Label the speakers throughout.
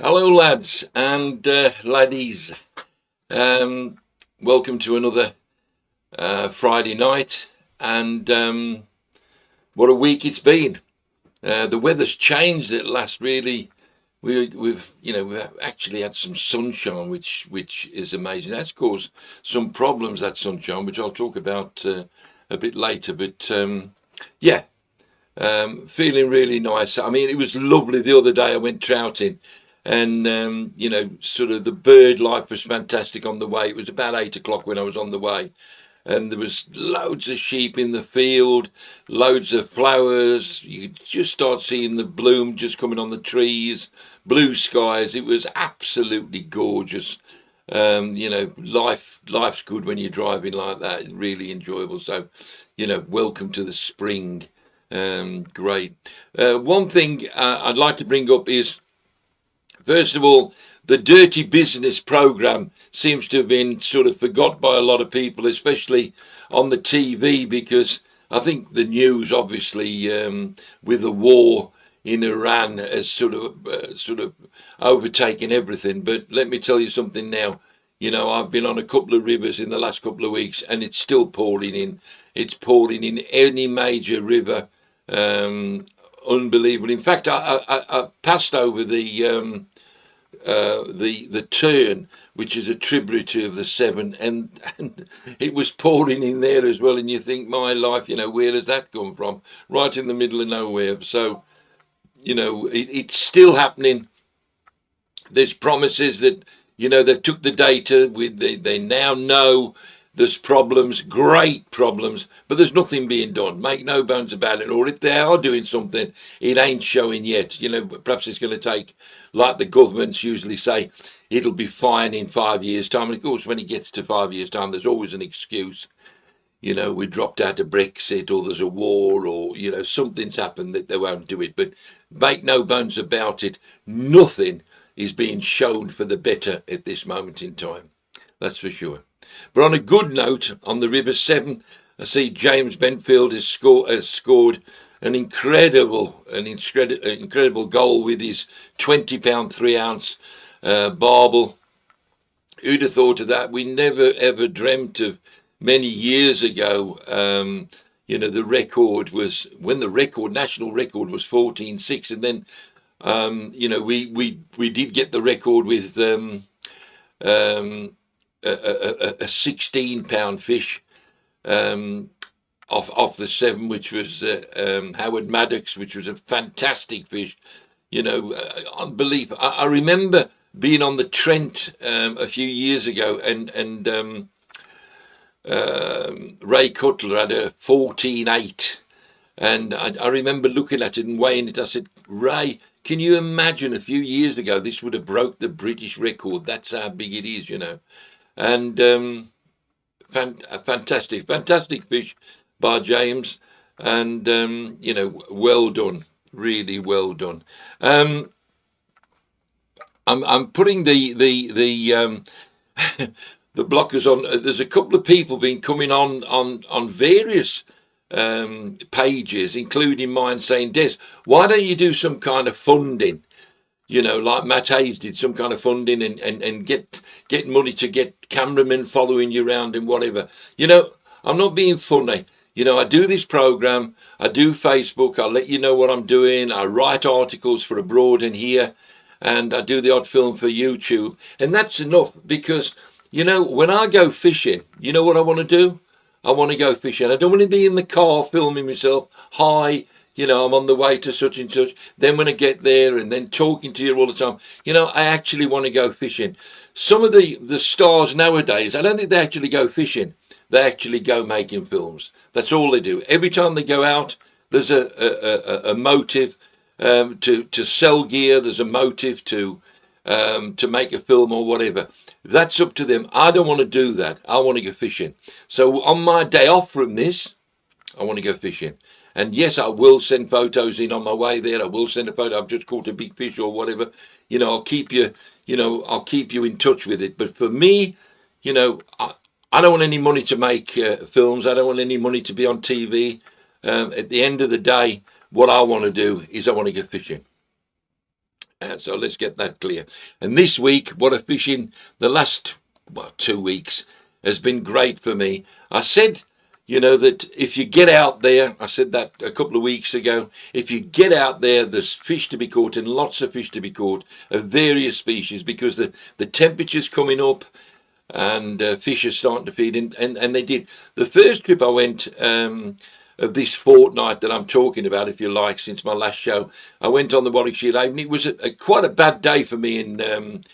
Speaker 1: Hello, lads and laddies. Um, Welcome to another Friday night, and what a week it's been. The weather's changed at last. Really, we've actually had some sunshine, which is amazing. That's caused some problems, that sunshine, which I'll talk about a bit later. But yeah, feeling really nice. I mean, it was lovely the other day. I went trouting, and sort of the bird life was fantastic on the way. It was about 8 o'clock when I was on the way, and there was loads of sheep in the field, loads of flowers. You could just start seeing the bloom just coming on the trees, blue skies. It was absolutely gorgeous. Life's good when you're driving like that. Really enjoyable. So, welcome to the spring. Great. One thing I'd like to bring up is, first of all, the Dirty Business program seems to have been sort of forgot by a lot of people, especially on the TV, because I think the news, obviously, with the war in Iran, has sort of overtaken everything. But let me tell you something now. I've been on a couple of rivers in the last couple of weeks, and it's still pouring in. It's pouring in any major river. Um, Unbelievable. In fact, I passed over the Turn, which is a tributary of the Severn, and it was pouring in there as well. And you think, my life, where does that come from? Right in the middle of nowhere. So it's still happening. There's promises that they took the data with. They now know there's problems, great problems, but there's nothing being done. Make no bones about it. Or if they are doing something, it ain't showing yet. Perhaps it's going to take, like the governments usually say, it'll be fine in 5 years' time. And of course, when it gets to 5 years' time, there's always an excuse. We dropped out of Brexit, or there's a war, or something's happened that they won't do it. But make no bones about it, nothing is being shown for the better at this moment in time. That's for sure. But on a good note, on the River Severn, I see James Bentfield has scored an incredible goal with his £20 3 ounce barbel. Who'd have thought of that? We never ever dreamt of many years ago. The record was, when the national record was 14.6, and then we did get the record with um, a £16 fish off the Severn, which was Howard Maddox, which was a fantastic fish. Unbelievable. I remember being on the Trent a few years ago, and Ray Cutler had a 14.8, and I remember looking at it and weighing it. I said, Ray, can you imagine a few years ago this would have broke the British record? That's how big it is. And a fantastic fish by James, and well done, really well done. Um, I'm putting the the blockers on. There's a couple of people been coming on various pages, including mine, saying, Des, why don't you do some kind of funding? Like Matt Hayes did, some kind of funding, and get money to get cameramen following you around and whatever. I'm not being funny. I do this program, I do Facebook, I let you know what I'm doing, I write articles for abroad and here, and I do the odd film for YouTube, and that's enough. Because when I go fishing, you know what I want to do? I want to go fishing. I don't want to be in the car filming myself. Hi, I'm on the way to such and such. Then when I get there and then talking to you all the time, I actually want to go fishing. Some of the stars nowadays, I don't think they actually go fishing. They actually go making films. That's all they do. Every time they go out, there's a motive to sell gear. There's a motive to make a film or whatever. That's up to them. I don't want to do that. I want to go fishing. So on my day off from this, I want to go fishing. And yes, I will send photos in on my way there. I will send a photo. I've just caught a big fish or whatever. I'll keep you, I'll keep you in touch with it. But for me, I don't want any money to make films. I don't want any money to be on TV. At the end of the day, what I want to do is I want to go fishing. So let's get that clear. And this week, what a fishing, the last 2 weeks has been great for me. I said, that if you get out there, I said that a couple of weeks ago, if you get out there, there's fish to be caught and lots of fish to be caught of various species because the temperature's coming up and fish are starting to feed in, and they did. The first trip I went of this fortnight that I'm talking about, if you like, since my last show, I went on the Warwickshire Lake, and it was quite a bad day for me and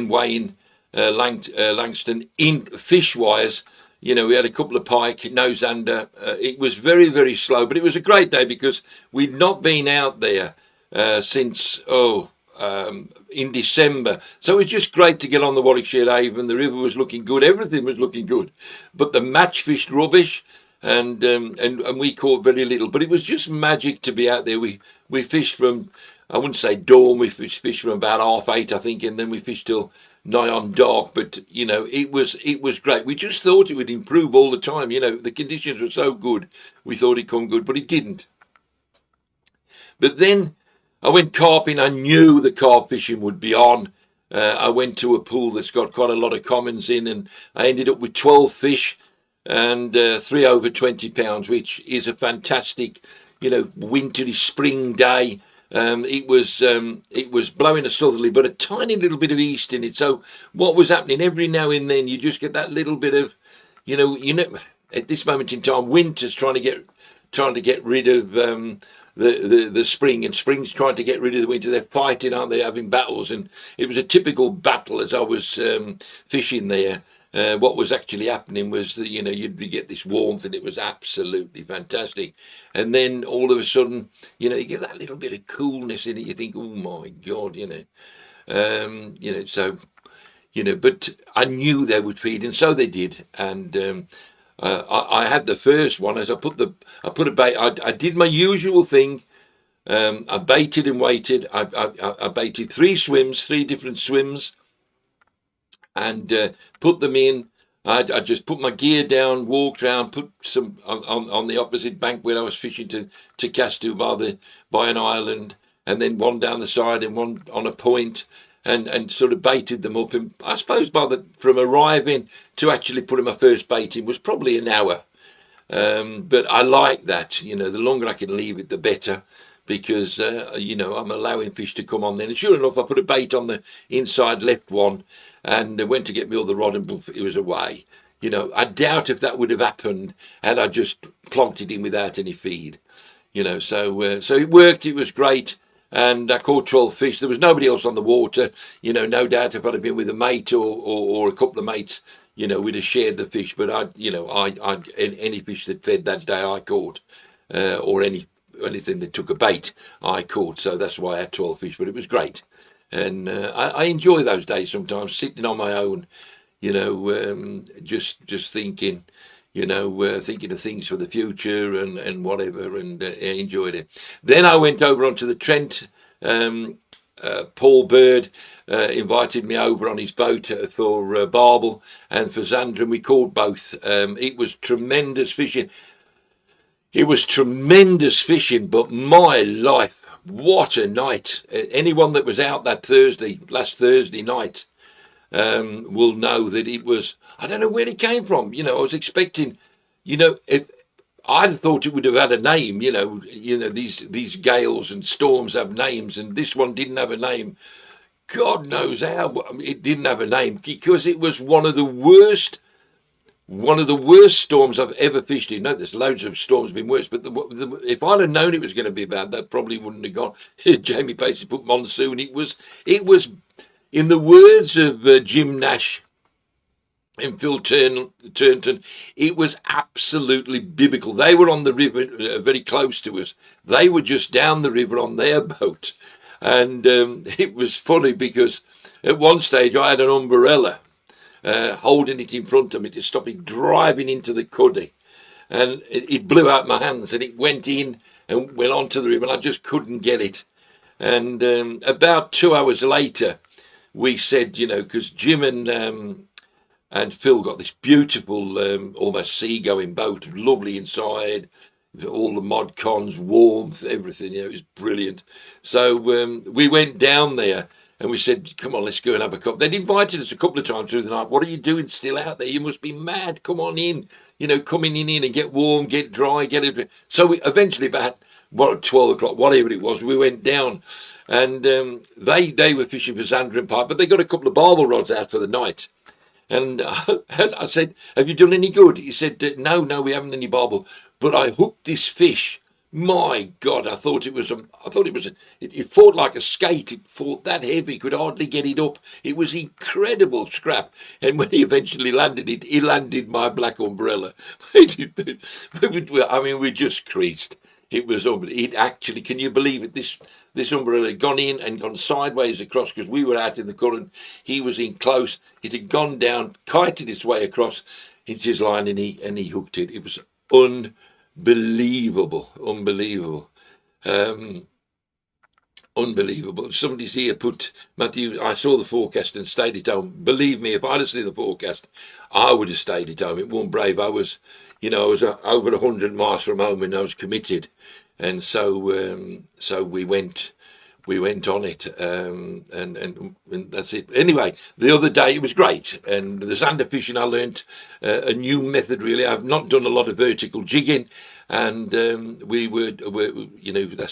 Speaker 1: Wayne Langston in fish wise. We had a couple of pike, nose under. It was very, very slow, but it was a great day because we'd not been out there since in December. So it was just great to get on the Warwickshire Avon. The river was looking good. Everything was looking good, but the match fished rubbish, and we caught very little. But it was just magic to be out there. We fished from, I wouldn't say dawn. We fished from about 8:30, I think, and then we fished till nigh on dark. But it was great. We just thought it would improve all the time. The conditions were so good. We thought it'd come good, but it didn't. But then I went carping. I knew the carp fishing would be on. I went to a pool that's got quite a lot of commons in, and I ended up with 12 fish and 3 over 20 pounds, which is a fantastic, wintry spring day. It was blowing a southerly, but a tiny little bit of east in it. So what was happening every now and then, you just get that little bit of, at this moment in time, winter's trying to get rid of the spring, and spring's trying to get rid of the winter. They're fighting, aren't they? Having battles, and it was a typical battle as I was fishing there. What was actually happening was that you'd get this warmth, and it was absolutely fantastic. And then all of a sudden, you get that little bit of coolness in it. You think, oh my God, so but I knew they would feed, and so they did. And I had the first one as I put a bait. I did my usual thing. I baited and waited. I baited 3 different swims, and put them in. I just put my gear down, walked around, put some on the opposite bank where I was fishing to cast to by an island, and then one down the side and one on a point, and sort of baited them up. And I suppose from arriving to actually putting my first bait in was probably an hour. But I like that. The longer I can leave it, the better, because I'm allowing fish to come on then. And sure enough, I put a bait on the inside left one, and went to get me other rod, and poof, it was away. I doubt if that would have happened had I just plonked it in without any feed. So it worked. It was great. And I caught 12 fish. There was nobody else on the water. No doubt if I'd have been with a mate or a couple of mates, we'd have shared the fish. But any fish that fed that day I caught, or anything that took a bait I caught. So that's why I had 12 fish. But it was great. And I enjoy those days sometimes, sitting on my own, just thinking, thinking of things for the future and whatever, and enjoyed it. Then I went over onto the Trent. Paul Bird invited me over on his boat for barbel and for zander, and we caught both. It was tremendous fishing. But my life, what a night. Anyone that was out last Thursday night, will know that it was, I don't know where it came from. I was expecting, if I'd thought it would have had a name, these gales and storms have names, and this one didn't have a name. God knows how it didn't have a name, because it was one of the worst storms I've ever fished in. No, there's loads of storms been worse, but if I'd have known it was going to be bad, that probably wouldn't have gone. Jamie Pacey put monsoon. It was, in the words of Jim Nash and Phil Turnton, it was absolutely biblical. They were on the river very close to us. They were just down the river on their boat. And it was funny because at one stage I had an umbrella holding it in front of me to stop it driving into the cuddy. And it blew out my hands, and it went in and went onto the river, and I just couldn't get it. And about 2 hours later, we said, because Jim and Phil got this beautiful, almost seagoing boat, lovely inside, all the mod cons, warmth, everything. It was brilliant. So we went down there and we said, come on, let's go and have a cup. They'd invited us a couple of times through the night. What are you doing still out there? You must be mad. Come on in. Coming in and get warm, get dry, get it. So we eventually about 12 o'clock, whatever it was, we went down and they were fishing for zander and pike, but they got a couple of barbel rods out for the night. And I said, have you done any good? He said, no, we haven't any barbel. But I hooked this fish. My God, I thought it it fought like a skate. It fought that heavy, could hardly get it up. It was incredible scrap. And when he eventually landed it, he landed my black umbrella. I mean, we just creased. It was it actually, can you believe it? This umbrella had gone in and gone sideways across because we were out in the current. He was in close. It had gone down, kited its way across into his line, and he hooked it. It was unbelievable. Unbelievable. Somebody's here put, Matthew, I saw the forecast and stayed at home. Believe me, if I'd have seen the forecast, I would have stayed at home. It wasn't brave. I was over 100 miles from home and I was committed. And so we went on it, and that's it. Anyway, the other day it was great, and the zander fishing I learnt a new method. Really, I've not done a lot of vertical jigging, and that's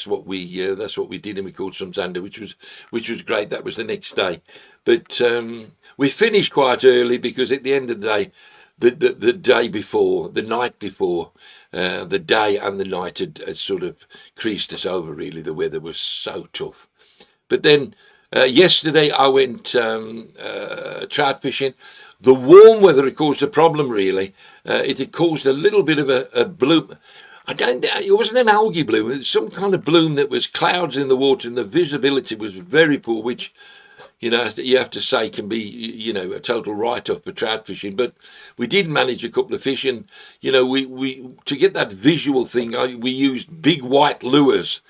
Speaker 1: what we did, and we caught some zander, which was great. That was the next day, but we finished quite early because at the end of the day, the day before, the night before, the day and the night had sort of creased us over. Really, the weather was so tough. But then yesterday I went trout fishing. The warm weather had caused a problem. Really, it had caused a little bit of a bloom. It wasn't an algae bloom. It was some kind of bloom that was clouds in the water, and the visibility was very poor, which you have to say can be a total write-off for trout fishing. But we did manage a couple of fish, and we to get that visual thing, we used big white lures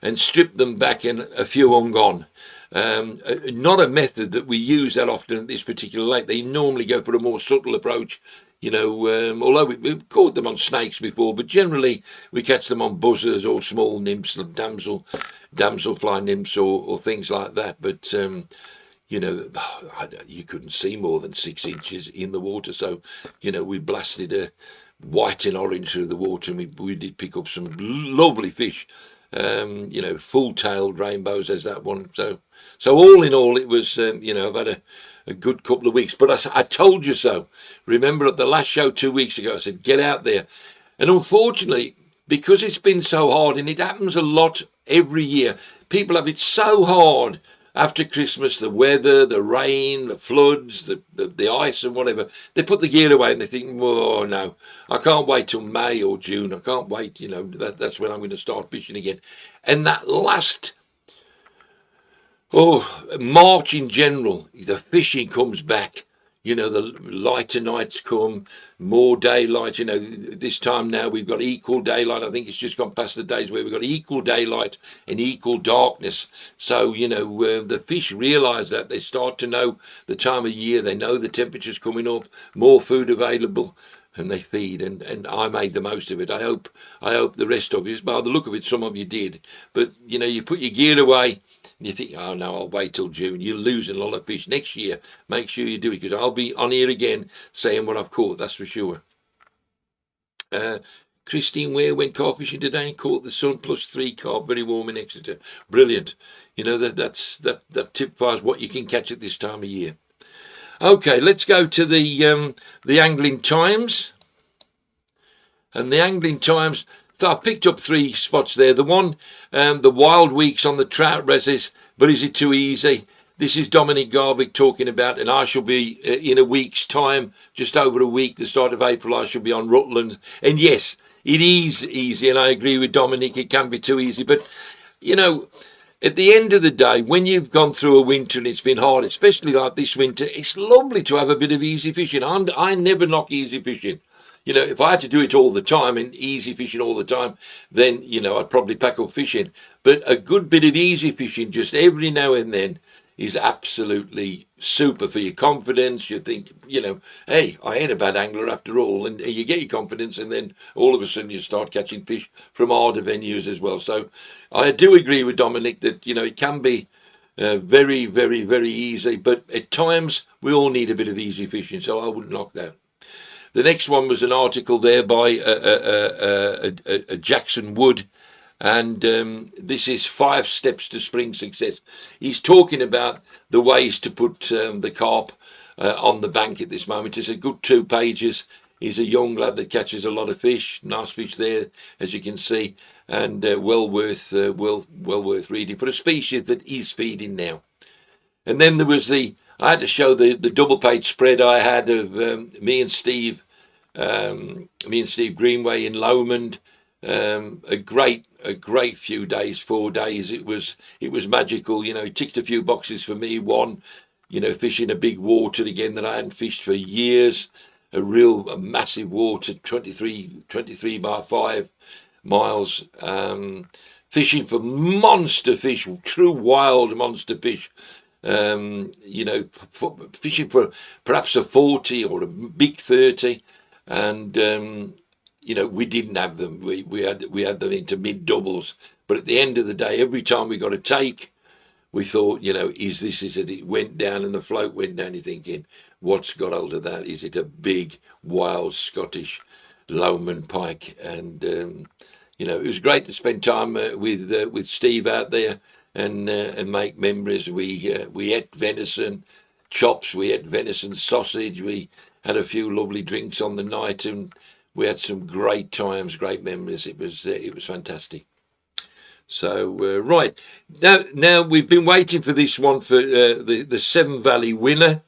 Speaker 1: and stripped them back and a few hung on. Not a method that we use that often at this particular lake. They normally go for a more subtle approach, although we've caught them on snakes before, but generally we catch them on buzzers or small nymphs, damselfly nymphs or things like that. But you couldn't see more than 6 inches in the water. So, we blasted a white and orange through the water, and we did pick up some lovely fish, full-tailed rainbows as that one. So all in all, it was, I've had a good couple of weeks. But I told you so. Remember at the last show 2 weeks ago, I said, get out there. And unfortunately, because it's been so hard, and it happens a lot every year, people have it so hard after Christmas, the weather, the rain, the floods, the ice and whatever, they put the gear away and they think, oh no, I can't wait till May or June. I can't wait, that's when I'm going to start fishing again. And that last, March in general, the fishing comes back. The lighter nights come, more daylight. This time now we've got equal daylight. I think it's just gone past the days where we've got equal daylight and equal darkness. So, the fish realise that. They start to know the time of year. They know the temperature's coming up, more food available, and they feed. And I made the most of it. I hope the rest of you, by the look of it, some of you did. But, you put your gear away, and you think, oh no, I'll wait till June. You're losing a lot of fish. Next year, make sure you do it, because I'll be on here again saying what I've caught, that's for sure. Christine Ware went carp fishing today and caught the sun +3 carp, very warm in Exeter. Brilliant. That typifies what you can catch at this time of year. Okay, let's go to the Angling Times. And the Angling Times, so I picked up 3 spots there. The one, the wild weeks on the trout reses, but is it too easy? This is Dominic Garvick talking about, and I shall be in a week's time, just over a week, the start of April, I shall be on Rutland. And yes, it is easy, and I agree with Dominic, it can be too easy. But, at the end of the day, when you've gone through a winter and it's been hard, especially like this winter, it's lovely to have a bit of easy fishing. I never knock easy fishing. If I had to do it all the time and easy fishing all the time, then, I'd probably pack up fishing. But a good bit of easy fishing just every now and then is absolutely super for your confidence. You think, you know, hey, I ain't a bad angler after all, and you get your confidence, and then all of a sudden you start catching fish from harder venues as well. So I do agree with Dominic that, you know, it can be very, very, very easy, but at times we all need a bit of easy fishing, so I wouldn't knock that. The next one was an article there by Jackson Wood, and this is 5 steps to spring success. He's talking about the ways to put the carp on the bank at this moment. It's a good 2 pages. He's a young lad that catches a lot of fish, nice fish there, as you can see, and well worth reading for a species that is feeding now. And then there was I had to show the double page spread I had of me and Steve Greenway in Lomond. A great few days, 4 days. It was magical. You know, it ticked a few boxes for me. One, you know, fishing a big water again that I hadn't fished for years. A massive water, 23 by 5 miles. Fishing for monster fish, true wild monster fish. You know, fishing for perhaps a 40 or a big 30, and you know, we didn't have them. We had them into mid doubles, but at the end of the day, every time we got a take, we thought, you know, is it? It went down and the float went down. You're thinking, what's got hold of that? Is it a big wild Scottish Lomond pike? And you know, it was great to spend time with Steve out there and make memories. We ate venison chops, we ate venison sausage, we had a few lovely drinks on the night, and we had some great times, great memories. It was fantastic. So right now we've been waiting for this one for the Severn Valley winner,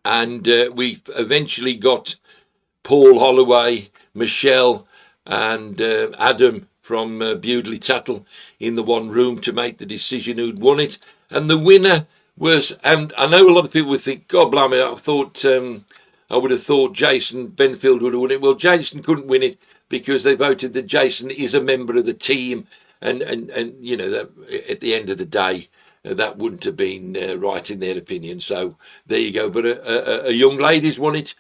Speaker 1: and we eventually got Paul Holloway, Michelle, and Adam from Bewdley Tattle in the one room to make the decision who'd won it. And the winner was, and I know a lot of people would think, God blimey, I would have thought Jason Benfield would have won it. Well, Jason couldn't win it because they voted that Jason is a member of the team, and you know, that at the end of the day, that wouldn't have been right in their opinion. So there you go. But a young lady's won it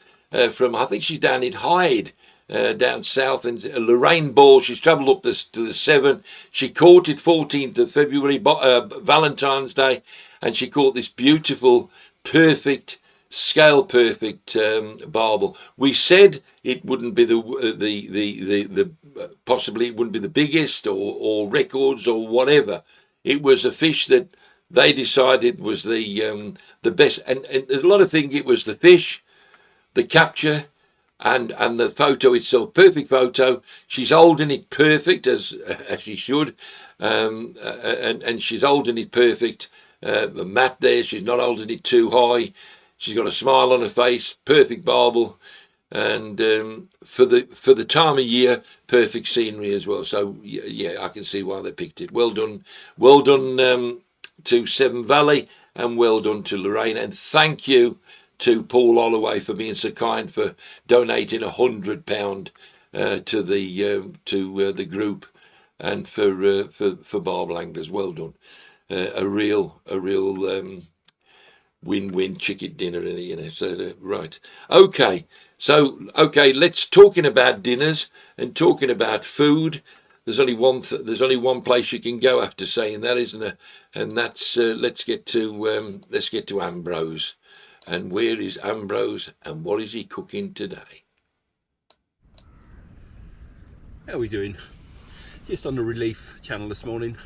Speaker 1: from, I think she's down in Hyde, down south, and Lorraine Ball. She's travelled up to the Severn. She caught it 14th of February, Valentine's Day, and she caught this beautiful, perfect, scale perfect barbel. We said it wouldn't be the possibly it wouldn't be the biggest or records or whatever. It was a fish that they decided was the best, and a lot of things. It was the fish, the capture, and the photo itself. Perfect photo. She's holding it perfect as she should, and she's holding it perfect. The mat there, she's not holding it too high. She's got a smile on her face, perfect barbel, and for the time of year, perfect scenery as well. So yeah, I can see why they picked it. Well done to Severn Valley, and well done to Lorraine, and thank you to Paul Holloway for being so kind for donating £100 to the group and for barbel anglers. Well done. A real win-win chicken dinner, you know. So right, okay. So let's talking about dinners and talking about food. There's only one place you can go after saying that, isn't there? And that's let's get to Ambrose. And where is Ambrose, and what is he cooking today?
Speaker 2: How are we doing? Just on the Relief channel this morning.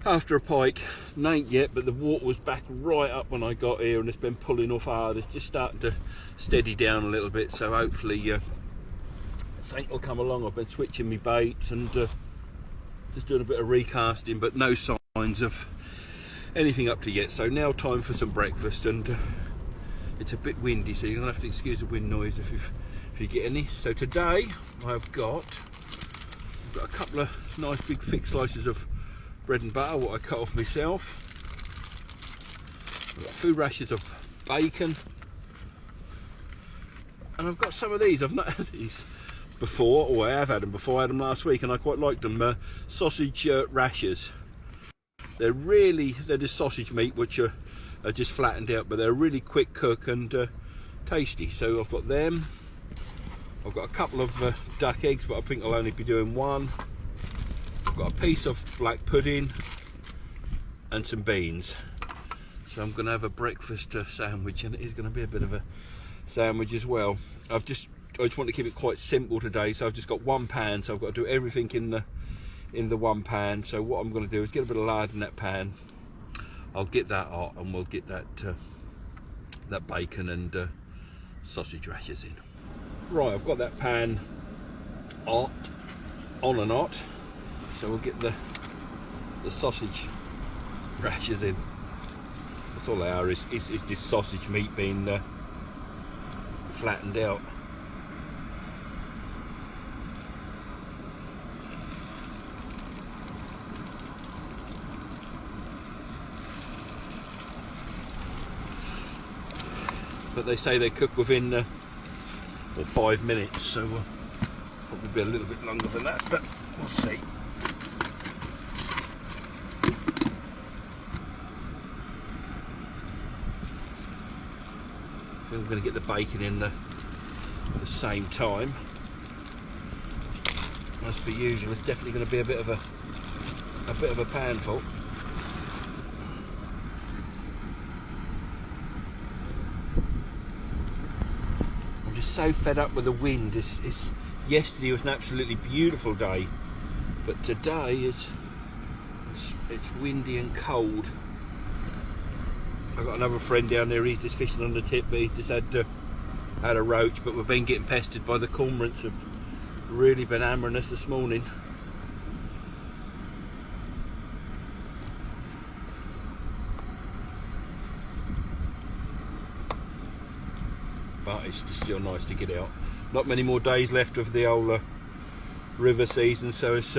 Speaker 2: After a pike, ain't yet, but the water was back right up when I got here, and it's been pulling off hard. It's just starting to steady down a little bit, so hopefully something will come along. I've been switching my baits and just doing a bit of recasting, but no signs of anything up to yet. So now time for some breakfast, and it's a bit windy, so you're gonna have to excuse the wind noise if you get any. So today I've got a couple of nice big thick slices of bread and butter, what I cut off myself. I've got 2 rashers of bacon, and I've got some of these. I've not had these before, or I have had them before. I had them last week and I quite liked them. Sausage rashers. they're just sausage meat which are just flattened out, but they're a really quick cook and tasty. So I've got them. I've got a couple of duck eggs, but I think I'll only be doing one. I've got a piece of black pudding and some beans. So I'm going to have a breakfast sandwich, and it is going to be a bit of a sandwich as well. I just want to keep it quite simple today, so I've just got one pan, so I've got to do everything in the one pan. So what I'm going to do is get a bit of lard in that pan. I'll get that hot, and we'll get that that bacon and sausage rashers in. Right, I've got that pan hot, on and hot, so we'll get the sausage rashers in. That's all they are, is this sausage meat being flattened out. But they say they cook within 5 minutes, so probably be a little bit longer than that, but we'll see. I'm going to get the bacon in the same time. As per usual, it's definitely going to be a bit of a panful. So fed up with the wind. Yesterday was an absolutely beautiful day, but today it's windy and cold. I've got another friend down there, he's just fishing on the tip, but he's just had a roach, but we've been getting pestered by the cormorants, have really been hammering us this morning. But it's still nice to get out. Not many more days left of the old river season, so it's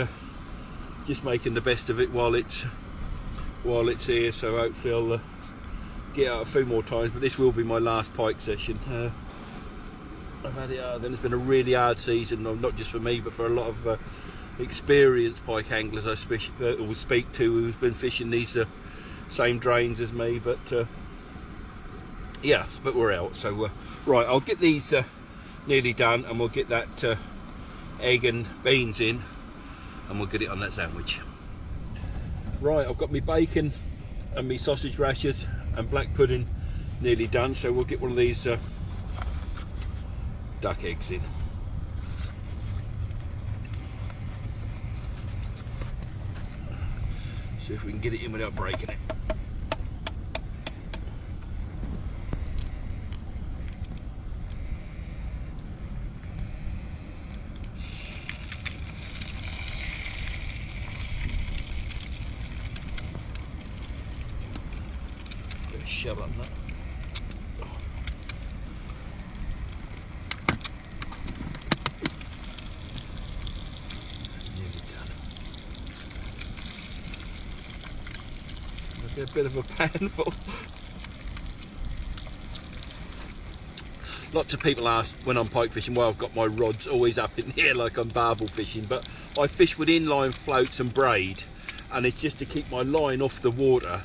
Speaker 2: just making the best of it while it's here. So hopefully I'll get out a few more times, but this will be my last pike session. I've had it hard, and it's been a really hard season, not just for me, but for a lot of experienced pike anglers I speak to who've been fishing these same drains as me. But yeah, but we're out. So. Right, I'll get these nearly done, and we'll get that egg and beans in, and we'll get it on that sandwich. Right, I've got my bacon and my sausage rashers and black pudding nearly done, so we'll get one of these duck eggs in. See if we can get it in without breaking it. Shove up that. Nearly done. Look, a bit of a panful. Lots of people ask when I'm pike fishing why I've got my rods always up in the air like I'm barbel fishing, but I fish with inline floats and braid, and it's just to keep my line off the water.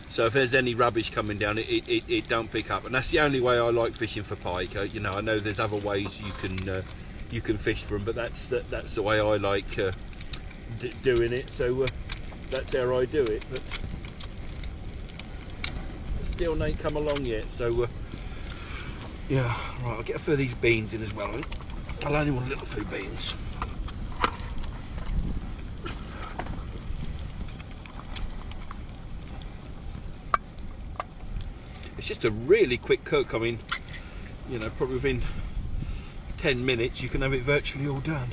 Speaker 2: So if there's any rubbish coming down, it don't pick up, and that's the only way I like fishing for pike. You know, I know there's other ways you can fish for them, but that's the way I like doing it. So that's how I do it. But still ain't come along yet. So yeah, right. I'll get a few of these beans in as well. I'll only want a little few beans. It's just a really quick cook. I mean, you know, probably within 10 minutes you can have it virtually all done.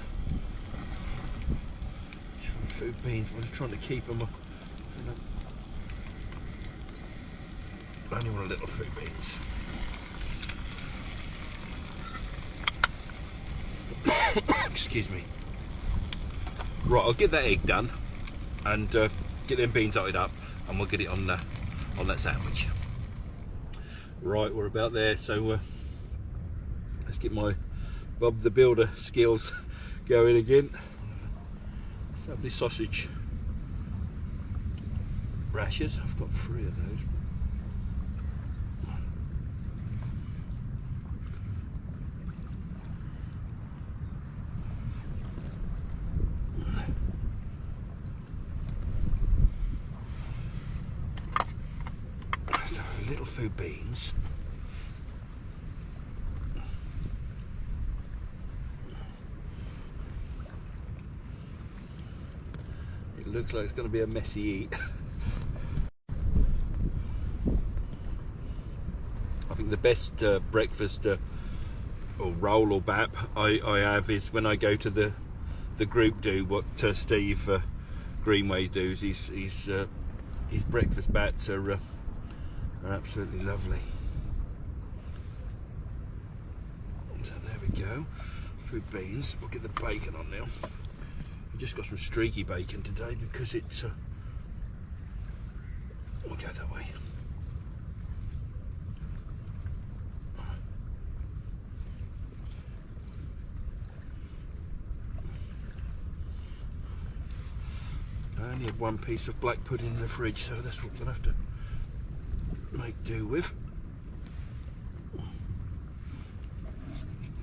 Speaker 2: Food beans, I'm just trying to keep them. I only want a little food beans. Excuse me. Right, I'll get that egg done and get them beans knotted up, and we'll get it on that sandwich. Right, we're about there, so let's get my Bob the Builder skills going again. Let's have this sausage rashers. I've got 3 of those. Little food beans. It looks like it's going to be a messy eat. I think the best breakfast or roll or bap I have is when I go to the group do what Steve Greenway does. His breakfast bats are absolutely lovely. So there we go. Food beans. We'll get the bacon on now. I've just got some streaky bacon today because it's. We'll go that way. I only had 1 piece of black pudding in the fridge, so that's what we'll have to make do with.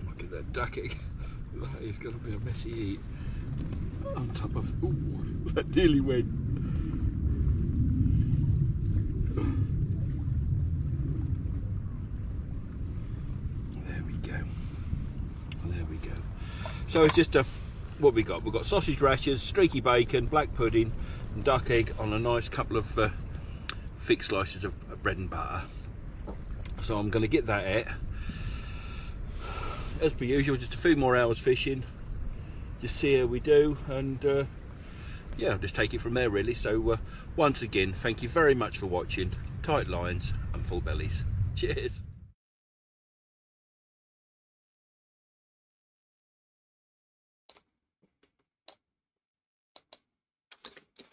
Speaker 2: Look at that duck egg. That is going to be a messy eat. On top of. Ooh, that nearly went. There we go. There we go. So it's just what we got. We've got sausage rashers, streaky bacon, black pudding, and duck egg on a nice couple of thick slices of bread and butter. So I'm going to get that out. As per usual, just a few more hours fishing, just see how we do, and yeah, I'll just take it from there really. So once again, thank you very much for watching. Tight lines and full bellies. Cheers.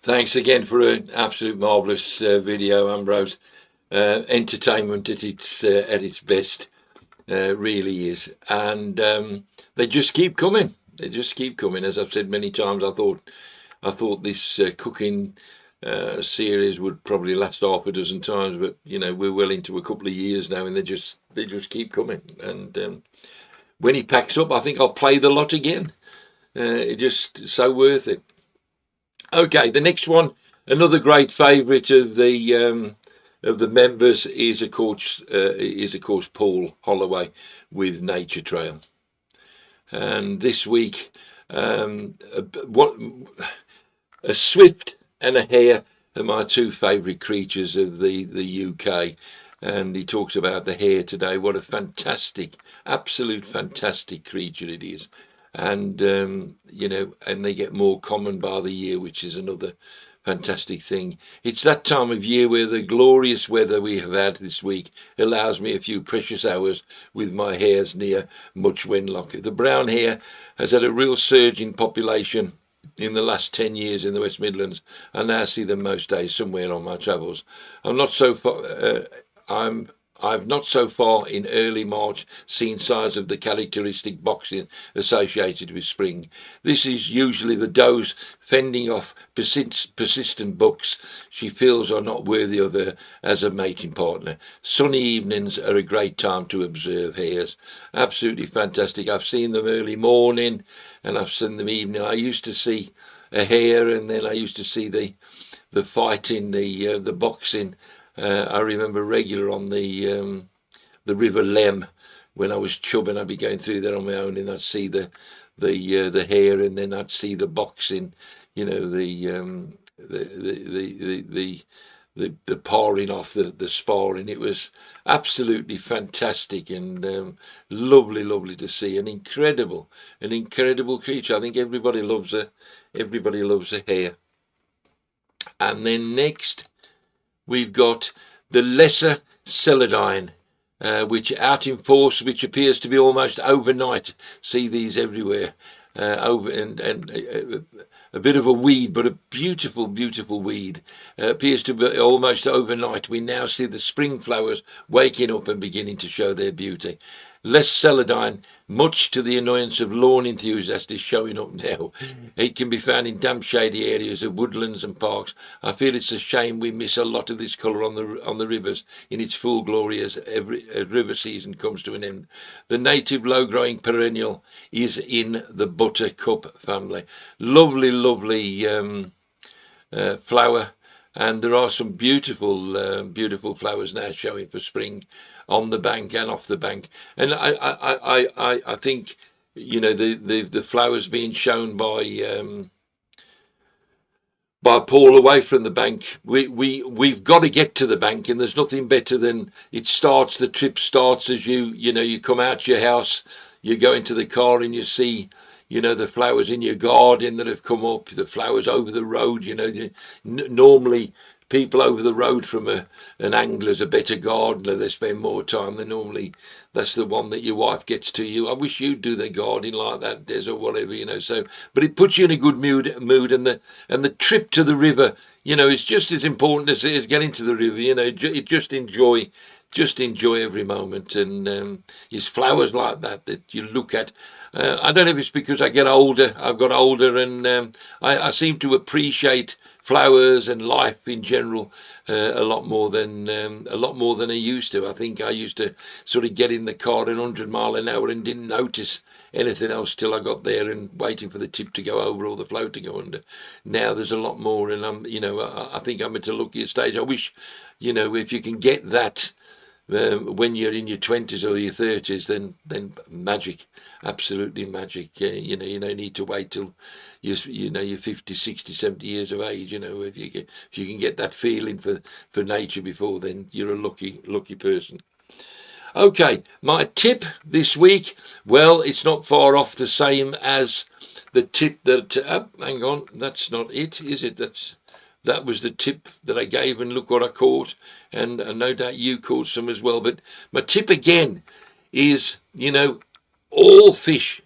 Speaker 1: Thanks again for an absolute marvellous video, Ambrose. Entertainment at its best, really is. And they just keep coming. They just keep coming. As I've said many times, I thought this cooking series would probably last half a dozen times, but you know, we're well into a couple of years now, and they just keep coming. And when he packs up, I think I'll play the lot again. It's just so worth it. Okay, the next one, another great favourite of the members is of course Paul Holloway with Nature Trail. And this week, a swift and a hare are my 2 favourite creatures of the UK. And he talks about the hare today. What a fantastic, absolute fantastic creature it is. And you know, and they get more common by the year, which is another fantastic thing. It's that time of year where the glorious weather we have had this week allows me a few precious hours with my hares near Much Wenlock. The brown hare has had a real surge in population in the last 10 years in the West Midlands. I now see them most days somewhere on my travels. I've not so far in early March seen signs of the characteristic boxing associated with spring. This is usually the does fending off persistent bucks she feels are not worthy of her as a mating partner. Sunny evenings are a great time to observe hares. Absolutely fantastic. I've seen them early morning and I've seen them evening. I used to see a hare, and then I used to see the fighting, the boxing. I remember regular on the River Lem when I was chubbing. I'd be going through there on my own, and I'd see the hare, and then I'd see the boxing. You know, the paring off, the sparring. It was absolutely fantastic and lovely to see. An incredible creature. I think everybody loves a hare. And then next, we've got the lesser celandine, which out in force, which appears to be almost overnight. See these everywhere. A bit of a weed, but a beautiful weed. Appears to be almost overnight. We now see the spring flowers waking up and beginning to show their beauty. less celandine, much to the annoyance of lawn enthusiasts, is showing up now. It can be found in damp, shady areas of woodlands and parks. I feel it's a shame we miss a lot of this colour on the rivers in its full glory as every river season comes to an end. The native low-growing perennial is in the buttercup family. Lovely, lovely flower. And there are some beautiful flowers now showing for spring on the bank and off the bank. And I think, you know, the flowers being shown by Paul away from the bank. We've got to get to the bank, and there's nothing better than the trip starts as you come out your house, you go into the car and you see, you know, the flowers in your garden that have come up, the flowers over the road, you know. Normally people over the road from an angler's a better gardener. They spend more time than normally. That's the one that your wife gets to you. I wish you'd do the garden like that, Des, or whatever, you know. So, but it puts you in a good mood, and the trip to the river, you know, is just as important as it is getting to the river. You know, just enjoy every moment. And there's flowers like that you look at. I don't know if it's because I get older. I've got older, and I seem to appreciate flowers and life in general a lot more than I used to. I think I used to sort of get in the car at 100 mile an hour and didn't notice anything else till I got there and waiting for the tip to go over or the float to go under. Now there's a lot more, and I think I'm at a luckier stage. I wish, you know, if you can get that when you're in your 20s or your 30s, then magic, absolutely magic. You know, you don't need to wait till you're 50, 60, 70 years of age. You know, if you can get that feeling for nature before then, you're a lucky person. Okay, my tip this week, well, it's not far off the same as the tip that hang on, that's not it, is it? That was the tip that I gave, and look what I caught, and no doubt you caught some as well. But my tip again is, you know, all fish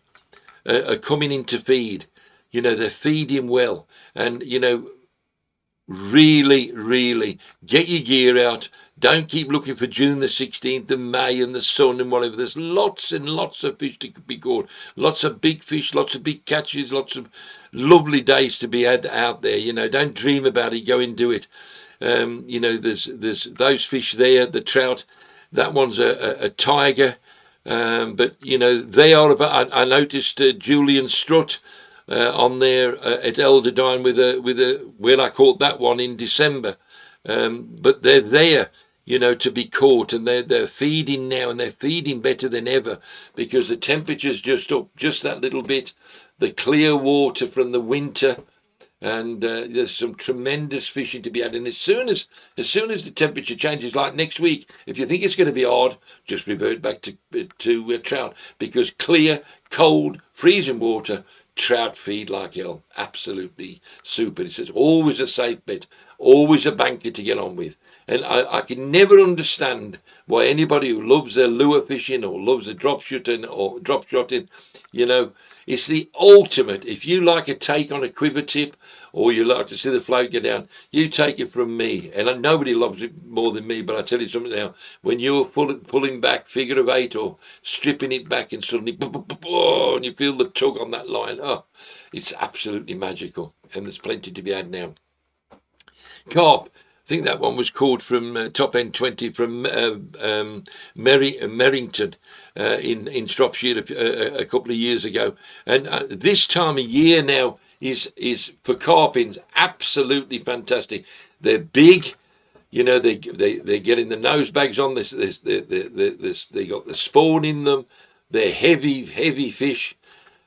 Speaker 1: are coming in to feed. You know, they're feeding well, and, you know, really get your gear out. Don't keep looking for June the 16th and May and the sun and whatever. There's lots and lots of fish to be caught. Lots of big fish, lots of big catches, lots of lovely days to be had out there. You know, don't dream about it. Go and do it. You know, there's those fish there, the trout. That one's a tiger. But, you know, they are about, I noticed Julian Strutt on there at Elderdine with a well, I caught that one in December. But they're there, you know, to be caught, and they're feeding now, and they're feeding better than ever because the temperature's just up just that little bit. The clear water from the winter, and there's some tremendous fishing to be had. And as soon as the temperature changes, like next week, if you think it's going to be hard, just revert back to trout, because clear, cold, freezing water, trout feed like hell. Absolutely super. It's always a safe bet, always a banker to get on with. And I can never understand why anybody who loves their lure fishing or loves the drop shotting, you know, it's the ultimate. If you like a take on a quiver tip, or you like to see the float go down, you take it from me. And nobody loves it more than me, but I tell you something now, when you're pulling back figure of eight or stripping it back and suddenly, and you feel the tug on that line, oh, it's absolutely magical. And there's plenty to be had now. Carp. I think that one was called from Top End 20 from Merrington in Shropshire a couple of years ago. And this time of year now is for carpings absolutely fantastic. They're big, you know. They're getting the nose bags on. They got the spawn in them. They're heavy fish.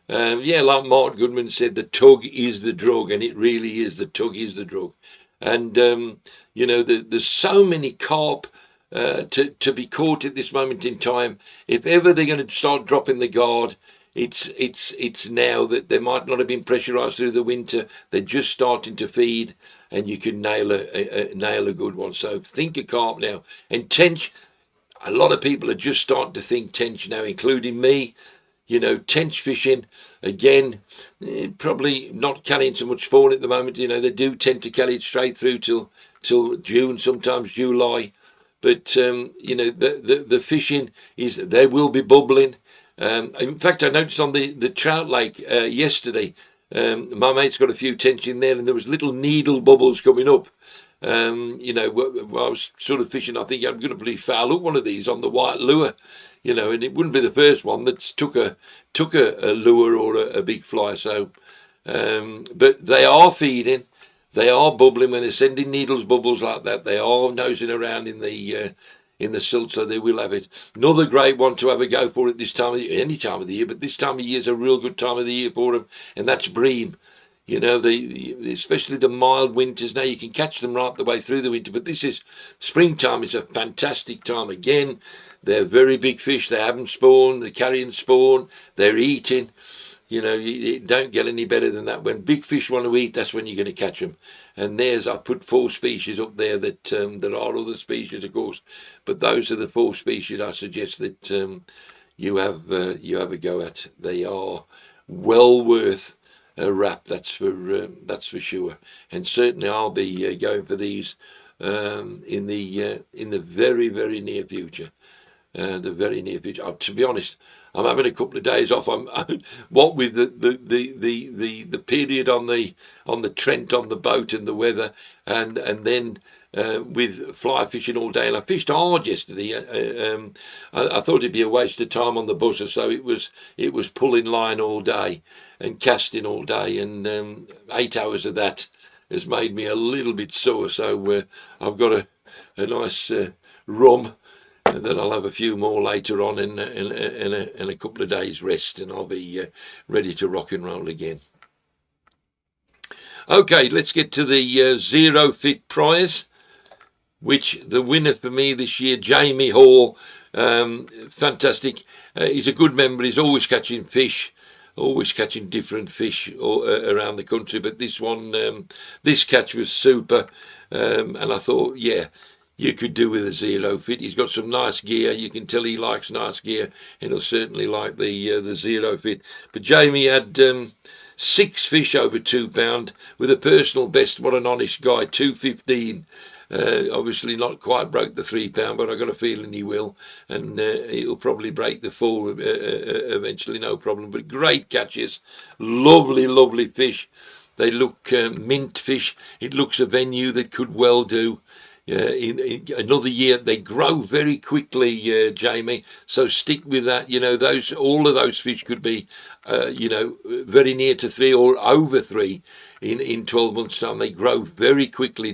Speaker 1: Yeah, like Mark Goodman said, the tug is the drug, and it really is. The tug is the drug. And, you know, there's so many carp to be caught at this moment in time. If ever they're going to start dropping the guard, it's now. That they might not have been pressurised through the winter. They're just starting to feed, and you can nail a good one. So think of carp now. And tench, a lot of people are just starting to think tench now, including me. You know, tench fishing, again, probably not carrying so much spawn at the moment. You know, they do tend to carry it straight through till June, sometimes July. but you know, the fishing is, they will be bubbling. In fact, I noticed on the trout lake yesterday, my mate's got a few tench in there, and there was little needle bubbles coming up. You know, while I was sort of fishing, I think I'm going to probably foul up one of these on the white lure, you know, and it wouldn't be the first one that's took a lure or a big fly. So, but they are feeding, they are bubbling when they're sending needles bubbles like that. They are nosing around in the silt, so they will have it. Another great one to have a go for at this time of the year, any time of the year, but this time of year is a real good time of the year for them, and that's bream. You know, especially the mild winters. Now you can catch them right the way through the winter, but this is springtime. Is a fantastic time again. They're very big fish. They haven't spawned. They're carrying spawn. They're eating. You know, you don't get any better than that. When big fish want to eat, that's when you're going to catch them. And there's, I put 4 species up there that there are other species, of course, but those are the 4 species I suggest that you have a go at. They are well worth a wrap, that's for sure. And certainly I'll be going for these in the very, very near future. The very near future. To be honest, I'm having a couple of days off. I'm what with the period on the Trent on the boat and the weather, and then with fly fishing all day. And I fished hard yesterday. I thought it'd be a waste of time on the buzzer, so it was pulling line all day and casting all day, and 8 hours of that has made me a little bit sore. So I've got a nice rum. And then I'll have a few more later on in a couple of days rest, and I'll be ready to rock and roll again. Okay, let's get to the Zero Fit prize, which the winner for me this year, Jamie Hall, fantastic. He's a good member. He's always catching fish, always catching different fish around the country. But this one, this catch was super, and I thought, yeah, you could do with a Zero Fit. He's got some nice gear. You can tell he likes nice gear, and he'll certainly like the Zero Fit. But Jamie had 6 fish over £2 with a personal best. What an honest guy, 215. Obviously not quite broke the £3, but I got a feeling he will, and he'll probably break the 4 eventually, no problem. But great catches, lovely, lovely fish. They look mint fish. It looks a venue that could well do. In another year. They grow very quickly, Jamie, so stick with that. You know, all of those fish could be you know, very near to 3 or over 3 in 12 months time. They grow very quickly.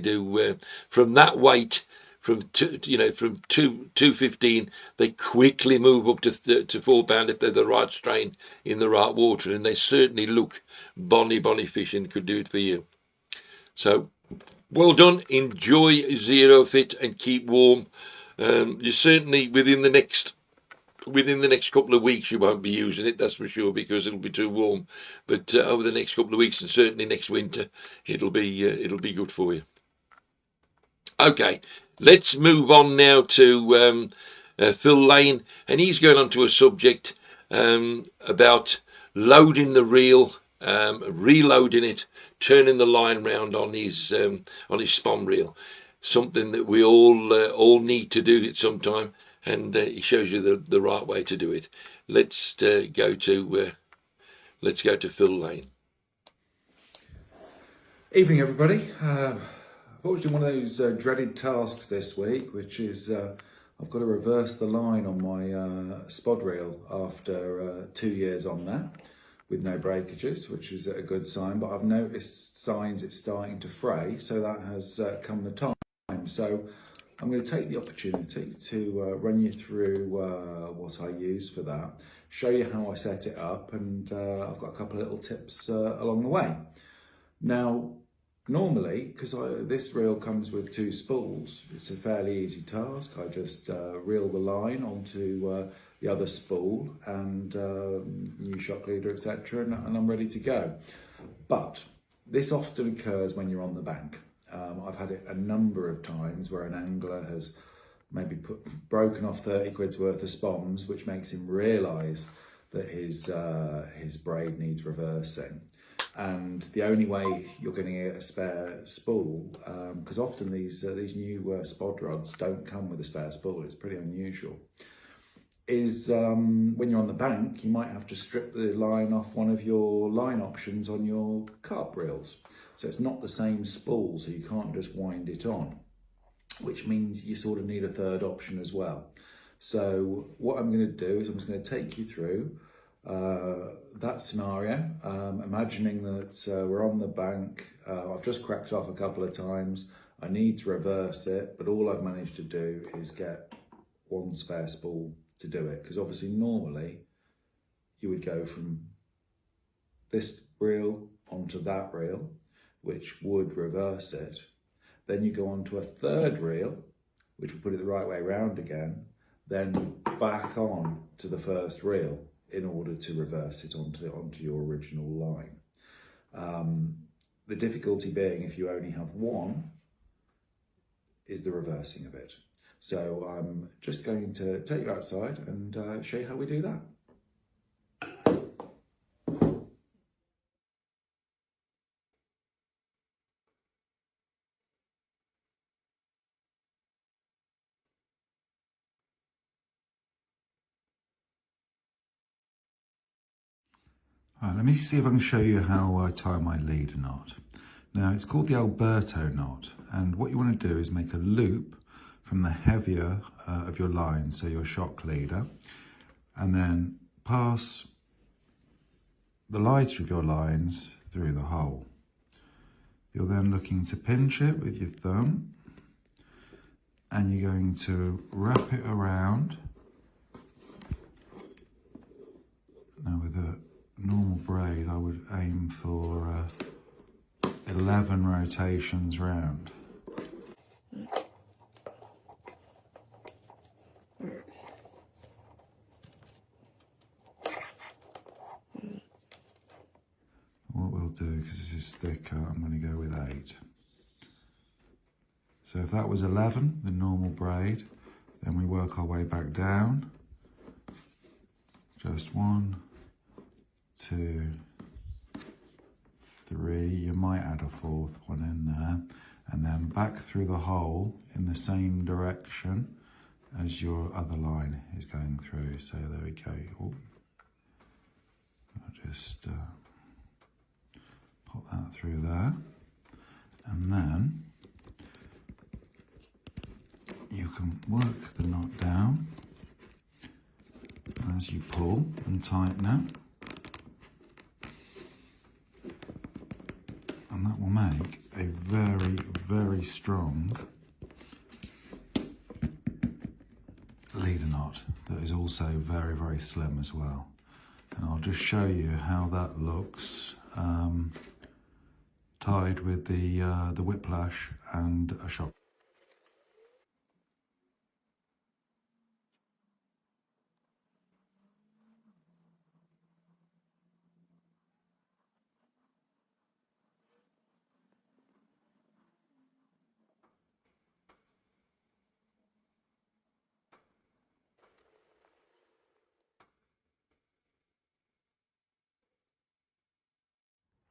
Speaker 1: From that weight, from 215, they quickly move up to £4 if they're the right strain in the right water, and they certainly look bonny fish and could do it for you. So well done. Enjoy Zero Fit and keep warm. You certainly within the next couple of weeks you won't be using it, that's for sure, because it'll be too warm. But over the next couple of weeks and certainly next winter, it'll be good for you. Okay, let's move on now to Phil Lane, and he's going on to a subject about loading the reel, reloading it, turning the line round on his spawn reel, something that we all need to do at some time, and he shows you the right way to do it. Let's go to Phil Lane.
Speaker 3: Evening, everybody. Unfortunately, one of those dreaded tasks this week, which is I've got to reverse the line on my spod reel after 2 years on that, with no breakages, which is a good sign, but I've noticed signs it's starting to fray, so that has come the time. So I'm going to take the opportunity to run you through what I use for that, show you how I set it up, and I've got a couple of little tips along the way. Now, normally, because this reel comes with 2 spools, it's a fairly easy task. I just reel the line onto the other spool and new shock leader, etc., and I'm ready to go. But this often occurs when you're on the bank. I've had it a number of times where an angler has maybe broken off 30 quid's worth of spons, which makes him realise that his braid needs reversing. And the only way you're going to get a spare spool, because often these new spod rods don't come with a spare spool, it's pretty unusual, is when you're on the bank, you might have to strip the line off one of your line options on your carp reels. So it's not the same spool, so you can't just wind it on, which means you sort of need a third option as well. So what I'm going to do is I'm just going to take you through that scenario, imagining that we're on the bank. I've just cracked off a couple of times. I need to reverse it, but all I've managed to do is get one spare spool to do it, because obviously normally you would go from this reel onto that reel, which would reverse it. Then you go on to a third reel, which will put it the right way around again, then back on to the first reel in order to reverse it onto your original line. The difficulty being, if you only have one, is the reversing of it. So I'm just going to take you outside and show you how we do that. Right, let me see if I can show you how I tie my leader knot. Now, it's called the Alberto knot, and what you want to do is make a loop from the heavier of your line, so your shock leader, and then pass the lighter of your lines through the hole. You're then looking to pinch it with your thumb, and you're going to wrap it around. Now, with a normal braid, I would aim for 11 rotations round. What we'll do, because this is thicker, I'm going to go with 8. So if that was 11, the normal braid, then we work our way back down. Just 1, 2, 3, you might add a 4th one in there, and then back through the hole in the same direction as your other line is going through. So there we go. Ooh. I'll just pop that through there, and then you can work the knot down as you pull and tighten it. And that will make a very, very strong leader knot that is also very, very slim as well. And I'll just show you how that looks tied with the whiplash and a shock.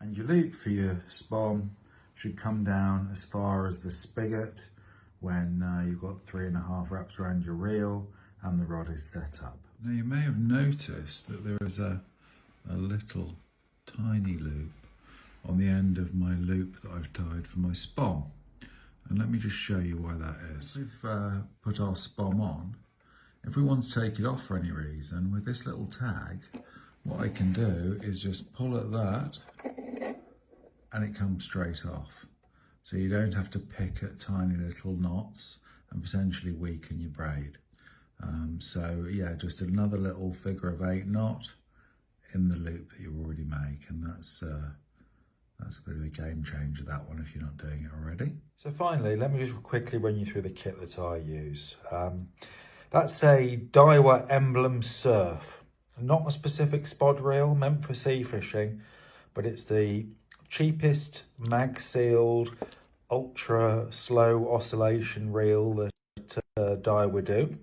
Speaker 3: And your loop for your spom should come down as far as the spigot when you've got 3.5 wraps around your reel and the rod is set up. Now you may have noticed that there is a little tiny loop on the end of my loop that I've tied for my spom. And let me just show you why that is. We've put our spom on. If we want to take it off for any reason, with this little tag, what I can do is just pull at that and it comes straight off. So you don't have to pick at tiny little knots and potentially weaken your braid. So yeah, just another little figure of 8 knot in the loop that you already make, and that's a bit of a game changer, that one, if you're not doing it already. So finally, let me just quickly run you through the kit that I use. That's a Daiwa Emblem Surf. Not a specific spod reel meant for sea fishing, but it's the cheapest mag sealed ultra slow oscillation reel that Daiwa do,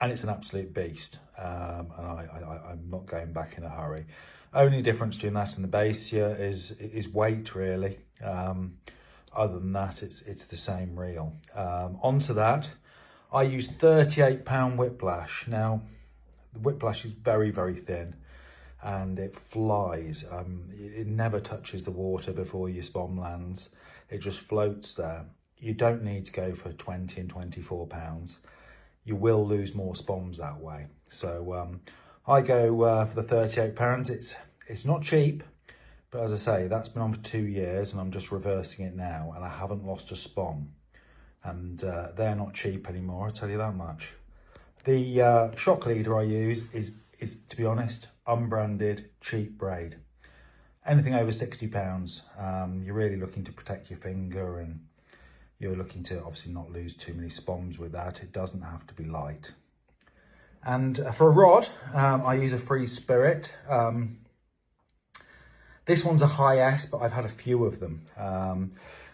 Speaker 3: and it's an absolute beast. And I'm not going back in a hurry. Only difference between that and the Basia is weight, really. Other than that, it's the same reel. Onto that, I use 38-pound whiplash. Now, the whiplash is very, very thin and it flies. It never touches the water before your spom lands. It just floats there. You don't need to go for 20 and 24 pounds. You will lose more spoms that way. So I go for the 38 pounds. It's not cheap, but as I say, that's been on for 2 years and I'm just reversing it now and I haven't lost a spom. And they're not cheap anymore, I'll tell you that much. The shock leader I use is, to be honest, unbranded, cheap braid. Anything over £60, you're really looking to protect your finger and you're looking to obviously not lose too many spoms with that. It doesn't have to be light. And for a rod, I use a Free Spirit. This one's a high S, but I've had a few of them.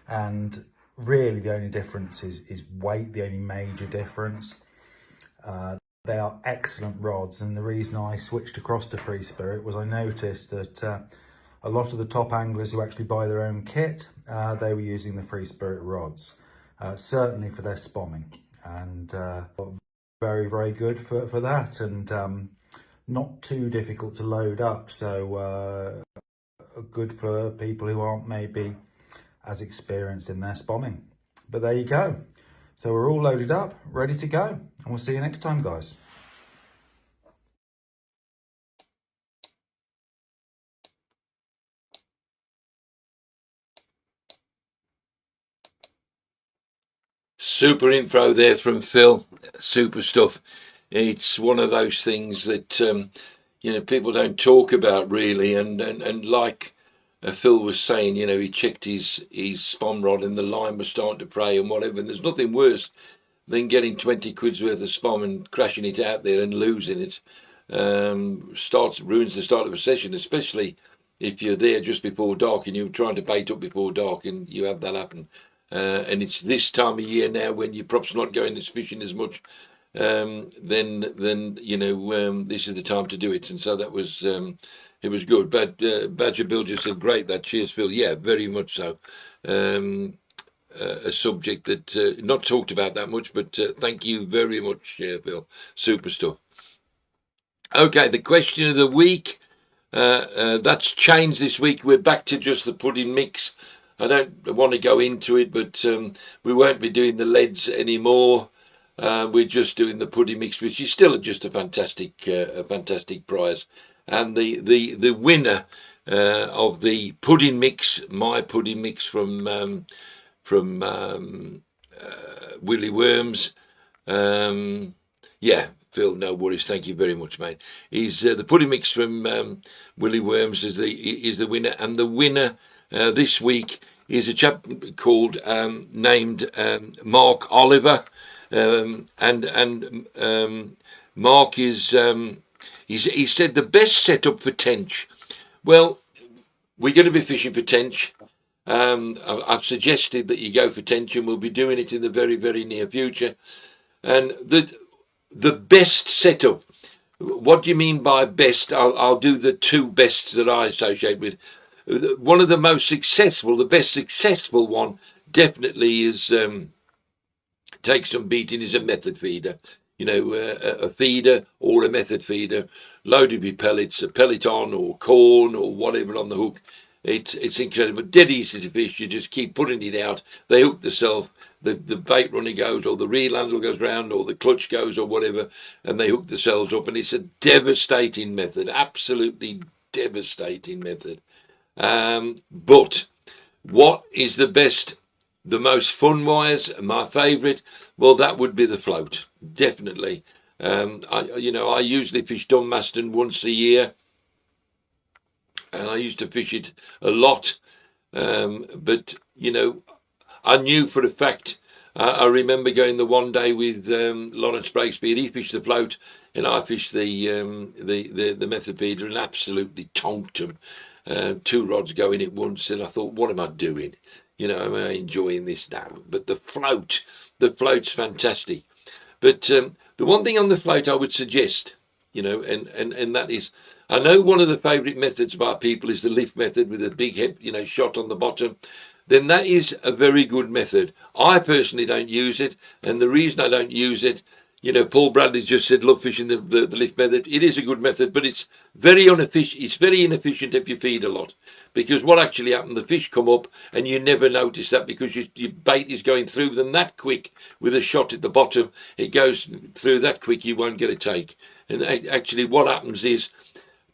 Speaker 3: And really the only difference is weight, the only major difference. They are excellent rods, and the reason I switched across to Free Spirit was I noticed that a lot of the top anglers who actually buy their own kit, they were using the Free Spirit rods, certainly for their spomming, and very, very good for that, and not too difficult to load up, so good for people who aren't maybe as experienced in their spomming. But there you go. So we're all loaded up, ready to go, and we'll see you next time, guys.
Speaker 1: Super info there from Phil. Super stuff. It's one of those things that people don't talk about really, and like Phil was saying, he checked his spom rod and the line was starting to fray and whatever. And there's nothing worse than getting 20 quid's worth of spom and crashing it out there and losing it. Ruins the start of a session, especially if you're there just before dark and you're trying to bait up before dark and you have that happen. And it's this time of year now when you're perhaps not going fishing as much. Then this is the time to do it, and so that was it was good. But Badger Bill just said, "Great, that cheers, Phil." Yeah, very much so. A subject that not talked about that much, but thank you very much, Phil. Super stuff. Okay, the question of the week. That's changed this week. We're back to just the pudding mix. I don't want to go into it, but we won't be doing the leads anymore. We're just doing the pudding mix, which is still just a fantastic prize. And the winner of the pudding mix, my pudding mix from Willie Worms. Yeah, Phil, no worries. Thank you very much, mate. Is the pudding mix from Willie Worms is the winner, and the winner this week is a chap called named Mark Oliver, and Mark is he said the best setup for tench. Well, we're going to be fishing for tench. I've suggested that you go for tench, and we'll be doing it in the very, very near future. And the best setup. What do you mean by best? I'll do the two bests that I associate with. One of the most successful, the best successful one, definitely is take some beating is a method feeder. A feeder or a method feeder loaded with pellets, a pellet on or corn or whatever on the hook. It's incredible, dead easy to fish. You just keep putting it out. They hook themselves. The bait runner goes, or the reel handle goes round, or the clutch goes, or whatever, and they hook themselves up. And it's a devastating method, absolutely devastating method. But what is the best, the most fun-wise, my favourite? Well, that would be the float, definitely. I usually fish Dunmaston once a year, and I used to fish it a lot. But I knew for a fact. I remember going the one day with Lawrence Breakspear. He fished the float, and I fished the method feeder, and absolutely tonked them. 2 rods going at once, and I thought, what am I doing? Am I enjoying this now? But the float's fantastic. But the one thing on the float I would suggest and that is, I know one of the favourite methods by people is the lift method with a big head, shot on the bottom. Then that is a very good method. I personally don't use it, and the reason I don't use it, Paul Bradley just said love fishing the lift method. It is a good method, but it's very inefficient. It's very inefficient if you feed a lot, because what actually happens, the fish come up and you never notice that because your bait is going through them that quick with a shot at the bottom. It goes through that quick, you won't get a take. And actually what happens is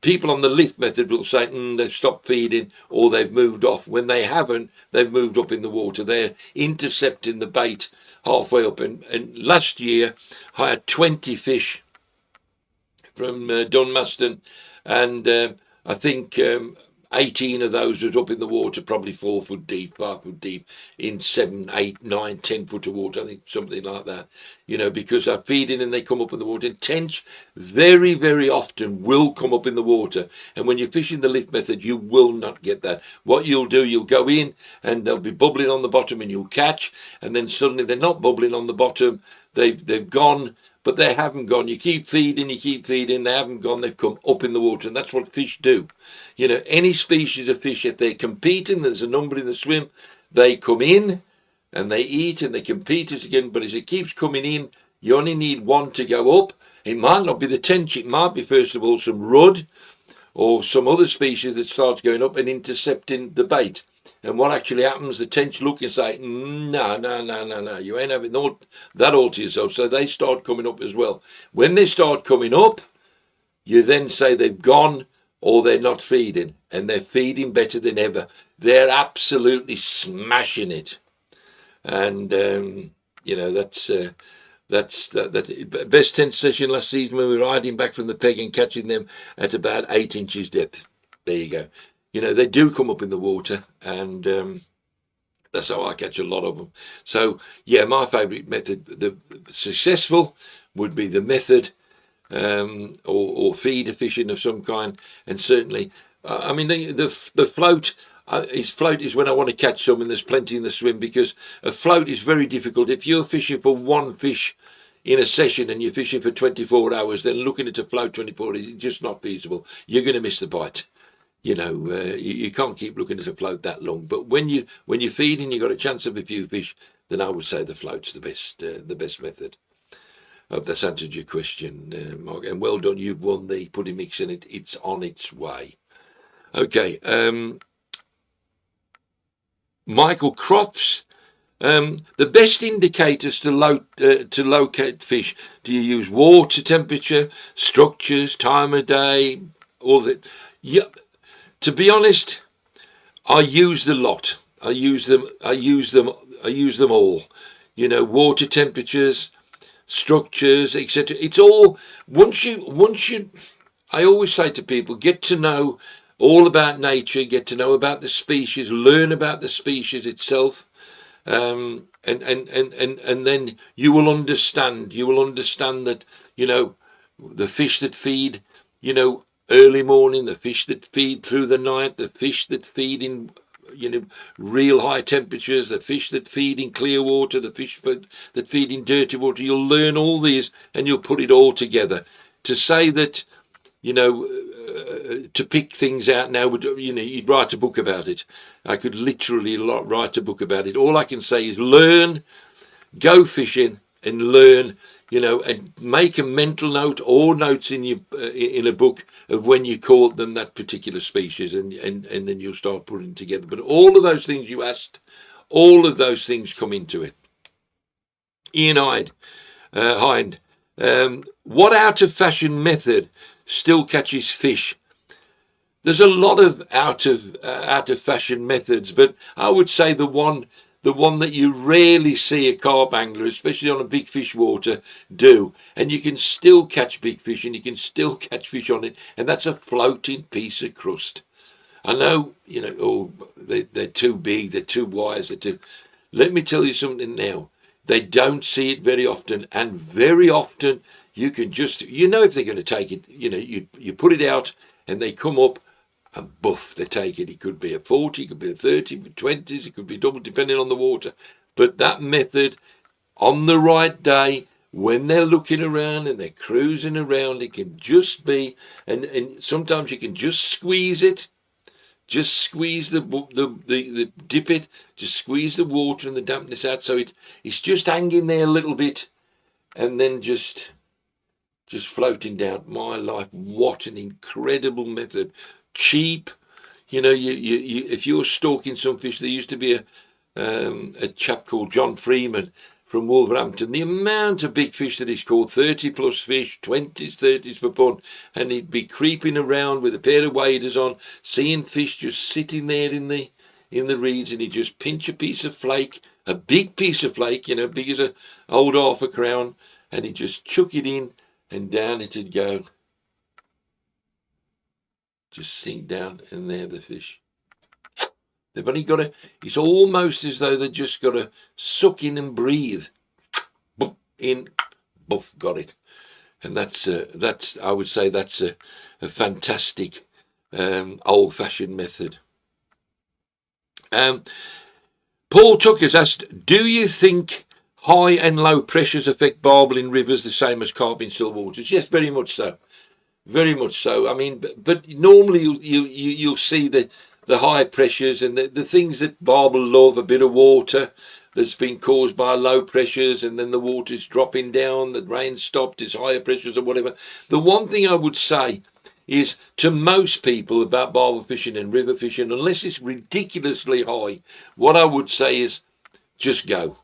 Speaker 1: people on the lift method will say they've stopped feeding or they've moved off. When they haven't, they've moved up in the water. They're intercepting the bait halfway up. And last year I had 20 fish from Dunmaston, and I think 18 of those was up in the water, probably 4 foot deep, 5 foot deep, in 7, 8, 9, 10 foot of water. I think something like that. Because I feed in and they come up in the water. And tench very, very often will come up in the water. And when you're fishing the lift method, you will not get that. What you'll do, you'll go in and they'll be bubbling on the bottom and you'll catch. And then suddenly they're not bubbling on the bottom. They've gone. But they haven't gone. You keep feeding, they haven't gone, they've come up in the water. And that's what fish do. Any species of fish, if they're competing, there's a number in the swim, they come in and they eat and they compete again. But as it keeps coming in, you only need one to go up. It might not be the tench, it might be, first of all, some rudd or some other species that starts going up and intercepting the bait. And what actually happens, the tench look and say, no, you ain't having that all to yourself. So they start coming up as well. When they start coming up, you then say they've gone or they're not feeding. And they're feeding better than ever. They're absolutely smashing it. And, that's the best tench session last season when we were riding back from the peg and catching them at about 8 inches depth. There you go. They do come up in the water, and that's how I catch a lot of them. So, yeah, my favourite method, the successful, would be the method or feeder fishing of some kind. And certainly, the float, float is when I want to catch some, and there's plenty in the swim, because a float is very difficult. If you're fishing for one fish in a session and you're fishing for 24 hours, then looking at a float 24 hours is just not feasible. You're going to miss the bite. You can't keep looking at a float that long. But when you're feeding, you've got a chance of a few fish, then I would say the float's the best method. I hope that's answered your question, Mark. And well done, you've won the pudding mix, and it's on its way. Okay, Michael Crofts. The best indicators to locate fish. Do you use water temperature, structures, time of day, all that? Yeah. To be honest, I use the lot. I use them all. Water temperatures, structures, etc. It's all once you. I always say to people, get to know all about nature, get to know about the species, learn about the species itself, and then you will understand. You will understand that the fish that feed, early morning, the fish that feed through the night, the fish that feed in real high temperatures, the fish that feed in clear water, the fish that feed in dirty water. You'll learn all these and you'll put it all together. To say that to pick things out now would you'd write a book about it. I could literally write a book about it. All I can say is learn, go fishing and learn, and make a mental note or notes in a book of when you caught them that particular species, and then you'll start putting together. But all of those things you asked, all of those things come into it. Ian Hind, what out of fashion method still catches fish? There's a lot of out of fashion methods, but I would say the one that you rarely see a carp angler, especially on a big fish water, do, and you can still catch big fish and you can still catch fish on it, and that's a floating piece of crust. I know, they're too big, they're too wise, they're too. Let me tell you something now. They don't see it very often, and very often you can just, if they're going to take it, you put it out and they come up and boof, they take it. It could be a 40, it could be a 30, 20s, it could be double, depending on the water. But that method, on the right day, when they're looking around and they're cruising around, it can just be, and sometimes you can just squeeze it, just squeeze the dip it, just squeeze the water and the dampness out, so it's just hanging there a little bit, and then just floating down. My life, what an incredible method. Cheap. You know, you if you're stalking some fish, there used to be a chap called John Freeman from Wolverhampton. The amount of big fish that he's caught, 30 plus fish, 20s, 30s for fun, and he'd be creeping around with a pair of waders on, seeing fish just sitting there in the reeds, and he'd just pinch a piece of flake, a big piece of flake, you know, big as a old half a crown, and he'd just chuck it in, and down it'd go. Just sink down, and there the fish. They've only got to, it's almost as though they've just got to suck in and breathe. Boop, in, boof, got it. And that's I would say that's a fantastic old-fashioned method. Paul Tucker's asked, do you think high and low pressures affect barbel in rivers the same as carp in still waters? Yes, very much so. Very much so. I mean, but normally you'll see the high pressures and the things that barbel love, a bit of water that's been caused by low pressures, and then the water's dropping down, the rain stopped, it's higher pressures or whatever. The one thing I would say is to most people about barbel fishing and river fishing, unless it's ridiculously high, what I would say is just go.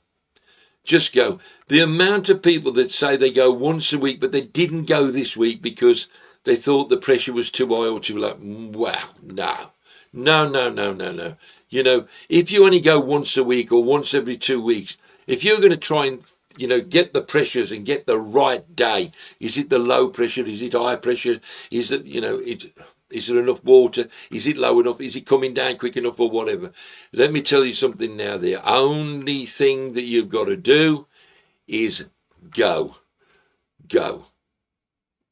Speaker 1: Just go. The amount of people that say they go once a week, but they didn't go this week because they thought the pressure was too high or too low. Wow, no. You know, if you only go once a week or once every 2 weeks, if you're going to try and, you know, get the pressures and get the right day, is it the low pressure? Is it high pressure? Is it, you know, is there enough water? Is it low enough? Is it coming down quick enough or whatever? Let me tell you something now. The only thing that you've got to do is go.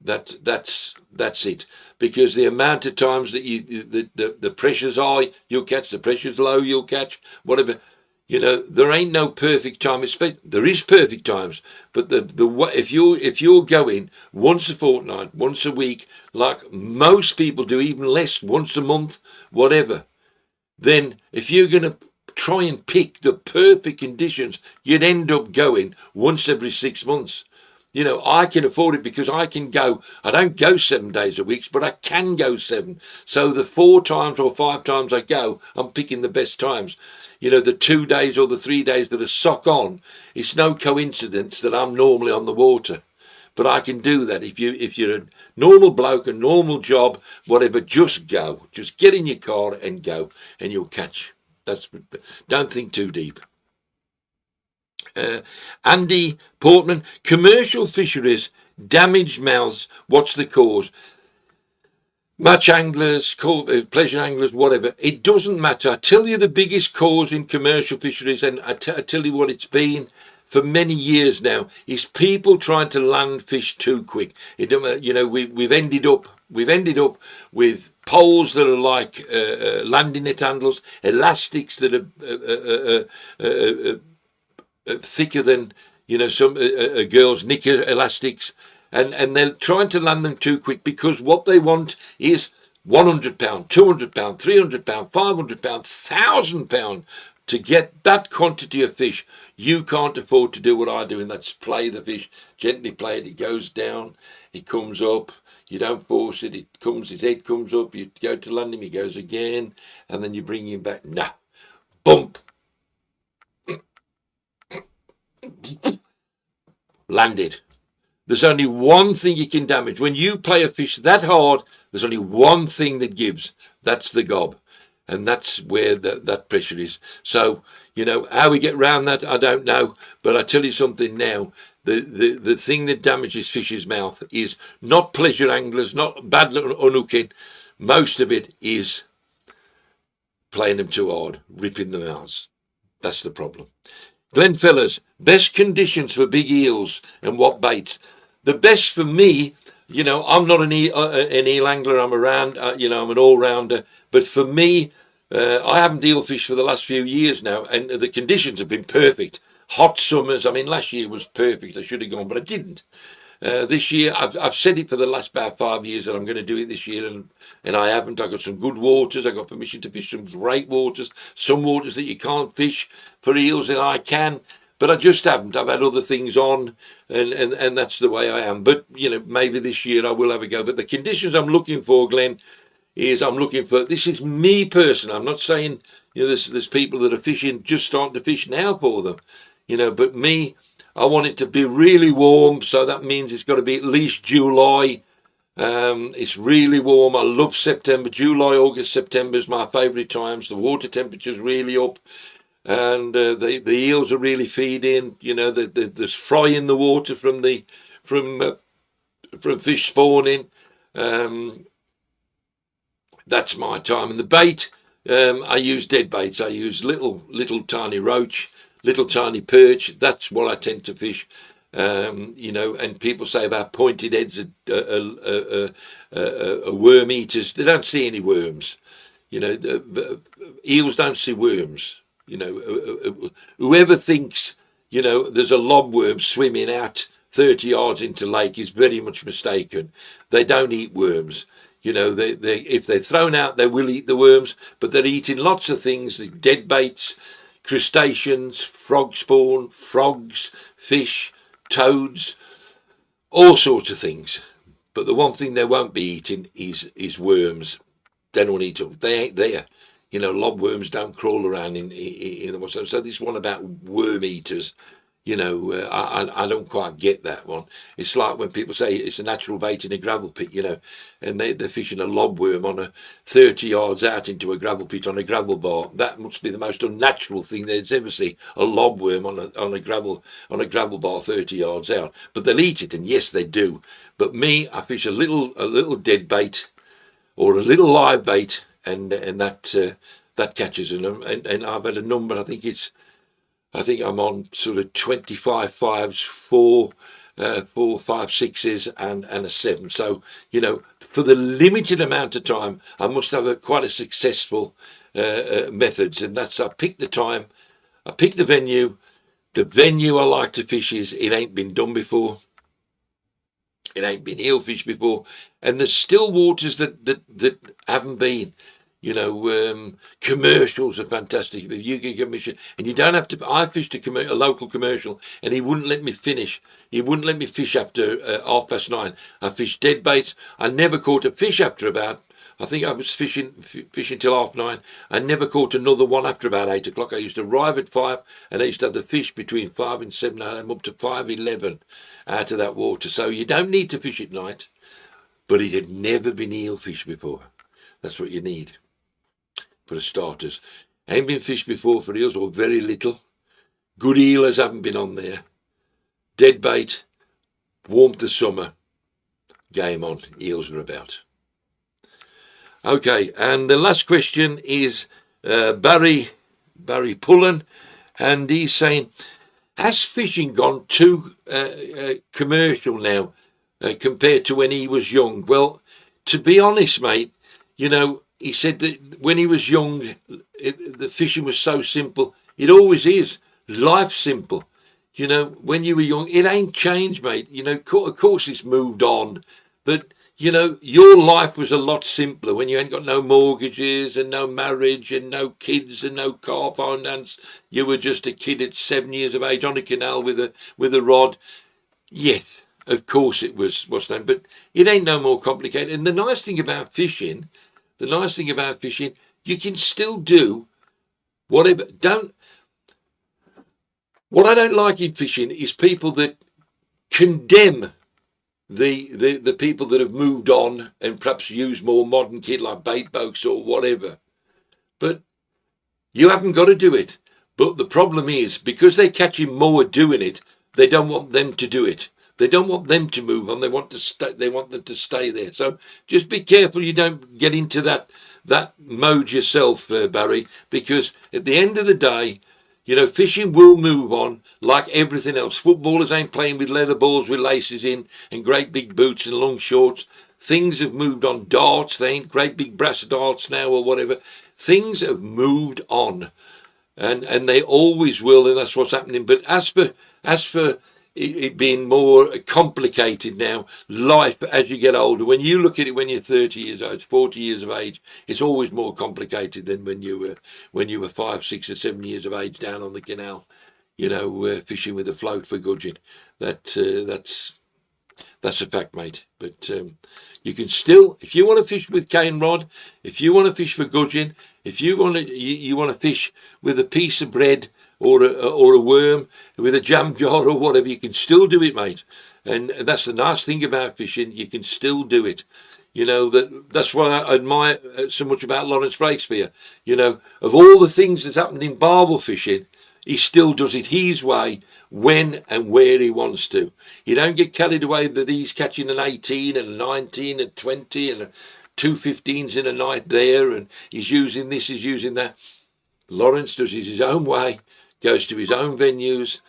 Speaker 1: That's it. Because the amount of times that the pressure's high, you'll catch. The pressure's low, you'll catch. Whatever. You know, there ain't no perfect time. There is perfect times, but if you're going once a fortnight, once a week, like most people do, even less, once a month, whatever, then if you're going to try and pick the perfect conditions, you'd end up going once every 6 months. You know, I can afford it because I can go. I don't go 7 days a week, but I can go 7. So the 4 times or 5 times I go, I'm picking the best times. You know, the 2 days or the 3 days that are sock on, it's no coincidence that I'm normally on the water. But I can do that. If you're a normal bloke, a normal job, whatever, just go. Just get in your car and go, and you'll catch. Don't think too deep. Andy Portman, commercial fisheries, damaged mouths, what's the cause? Match anglers, pleasure anglers, whatever, it doesn't matter. I tell you the biggest cause in commercial fisheries, and I tell you what it's been for many years now, is people trying to land fish too quick. You know, we've ended up with poles that are like landing net handles, elastics that are thicker than, you know, some a girl's knicker elastics, and they're trying to land them too quick because what they want is £100, £200, £300, £500, £1,000 to get that quantity of fish. You can't afford to do what I do, and that's play the fish, gently play it. It goes down, it comes up. You don't force it. His head comes up. You go to land him, he goes again, and then you bring him back. Nah, bump. Landed. There's only one thing you can damage. When you play a fish that hard, there's only one thing that gives. That's the gob. And that's where that pressure is. So, you know, how we get round that, I don't know. But I tell you something now. The thing that damages fish's mouth is not pleasure anglers, not bad unhooking. Most of it is playing them too hard, ripping them out. That's the problem. Glenn Fellers, best conditions for big eels and what baits? The best for me, you know, I'm not an eel angler. I'm I'm an all-rounder. But for me, I haven't eel fished for the last few years now, and the conditions have been perfect. hot summers. I mean, last year was perfect. I should have gone, but I didn't. This year, I've said it for the last about 5 years that I'm going to do it this year, and I haven't. I got some good waters. I got permission to fish some great waters, some waters that you can't fish for eels, and I can, but I just haven't. I've had other things on, and that's the way I am. But maybe this year I will have a go. But the conditions I'm looking for, Glenn, is I'm looking for. This is me personally. I'm not saying there's people that are fishing just starting to fish now for them, but me. I want it to be really warm, so that means it's got to be at least July. It's really warm. I love September. July, August, September is my favourite times. The water temperature's really up, and the eels are really feeding. There's fry in the water from fish spawning. That's my time. And the bait, I use dead baits. I use little tiny roach, little tiny perch. That's what I tend to fish. And people say about pointed heads are worm eaters. They don't see any worms. Eels don't see worms. Whoever thinks there's a lobworm swimming out 30 yards into lake is very much mistaken. They don't eat worms. If they're thrown out, they will eat the worms, but they're eating lots of things, dead baits, crustaceans, frog spawn, frogs, fish, toads, all sorts of things. But the one thing they won't be eating is worms. They don't eat them. They ain't there. Lobworms don't crawl around in the water. So this one about worm eaters, I don't quite get that one. It's like when people say it's a natural bait in a gravel pit, and they're fishing a lobworm on 30 yards out into a gravel pit on a gravel bar. That must be the most unnatural thing they'd ever see, a lobworm on a gravel bar 30 yards out. But they'll eat it, and yes, they do. But me, I fish a little dead bait or a little live bait, and that catches them. And I've had a number. I think I'm on sort of 25 fives, 4, 5 sixes, and a 7. So, for the limited amount of time, I must have quite a successful methods. And that's, I pick the time, I pick the venue. The venue I like to fish is, it ain't been done before. It ain't been eel fished before. And there's still waters that haven't been. Commercials are fantastic. If you get commission, and you don't have to. I fished a local commercial, and he wouldn't let me finish. He wouldn't let me fish after 9:30. I fished dead baits. I never caught a fish after about. I think I was fishing till 9:30. I never caught another one after about 8 o'clock. I used to arrive at 5, and I used to have the fish between 5 and 7 a.m. up to 5:11 out of that water. So you don't need to fish at night, but it had never been eel fished before. That's what you need. For the starters, ain't been fished before for eels, or very little. Good eelers haven't been on there. Dead bait, warmth of summer, game on. Eels are about. Okay, and the last question is Barry Pullen, and he's saying, has fishing gone too commercial now compared to when he was young? Well, to be honest, mate, he said that when he was young, the fishing was so simple. It always is. Life's simple. When you were young, it ain't changed, mate. Of course it's moved on. But, your life was a lot simpler when you ain't got no mortgages and no marriage and no kids and no car finance. You were just a kid at 7 years of age on a canal with a rod. Yes, of course it was what's name, but it ain't no more complicated. And the nice thing about fishing, you can still do whatever. What I don't like in fishing is people that condemn the people that have moved on and perhaps use more modern kit like bait boats or whatever. But you haven't got to do it. But the problem is, because they're catching more doing it, they don't want them to do it. They don't want them to move on. They want them to stay there. So just be careful you don't get into that mode yourself, Barry, because at the end of the day, fishing will move on like everything else. Footballers ain't playing with leather balls with laces in and great big boots and long shorts. Things have moved on. Darts, they ain't great big brass darts now or whatever. Things have moved on. and they always will, and that's what's happening. But as for it being more complicated now, life as you get older, when you look at it when you're 30 years old, 40 years of age, it's always more complicated than when you were 5, 6, or 7 years of age down on the canal, fishing with a float for gudgeon. That's a fact, mate. But you can still, if you want to fish with cane rod, if you want to fish for gudgeon, if you want to fish with a piece of bread or a worm with a jam jar or whatever, you can still do it, mate. And that's the nice thing about fishing. You can still do it. That's why I admire so much about Lawrence Breakspear. Of all the things that's happened in barbel fishing, he still does it his way, when and where he wants to. You don't get carried away that he's catching an 18 and a 19 and 20 and 2 15s in a night there, and he's using this, he's using that. Lawrence does it his own way, goes to his own venues,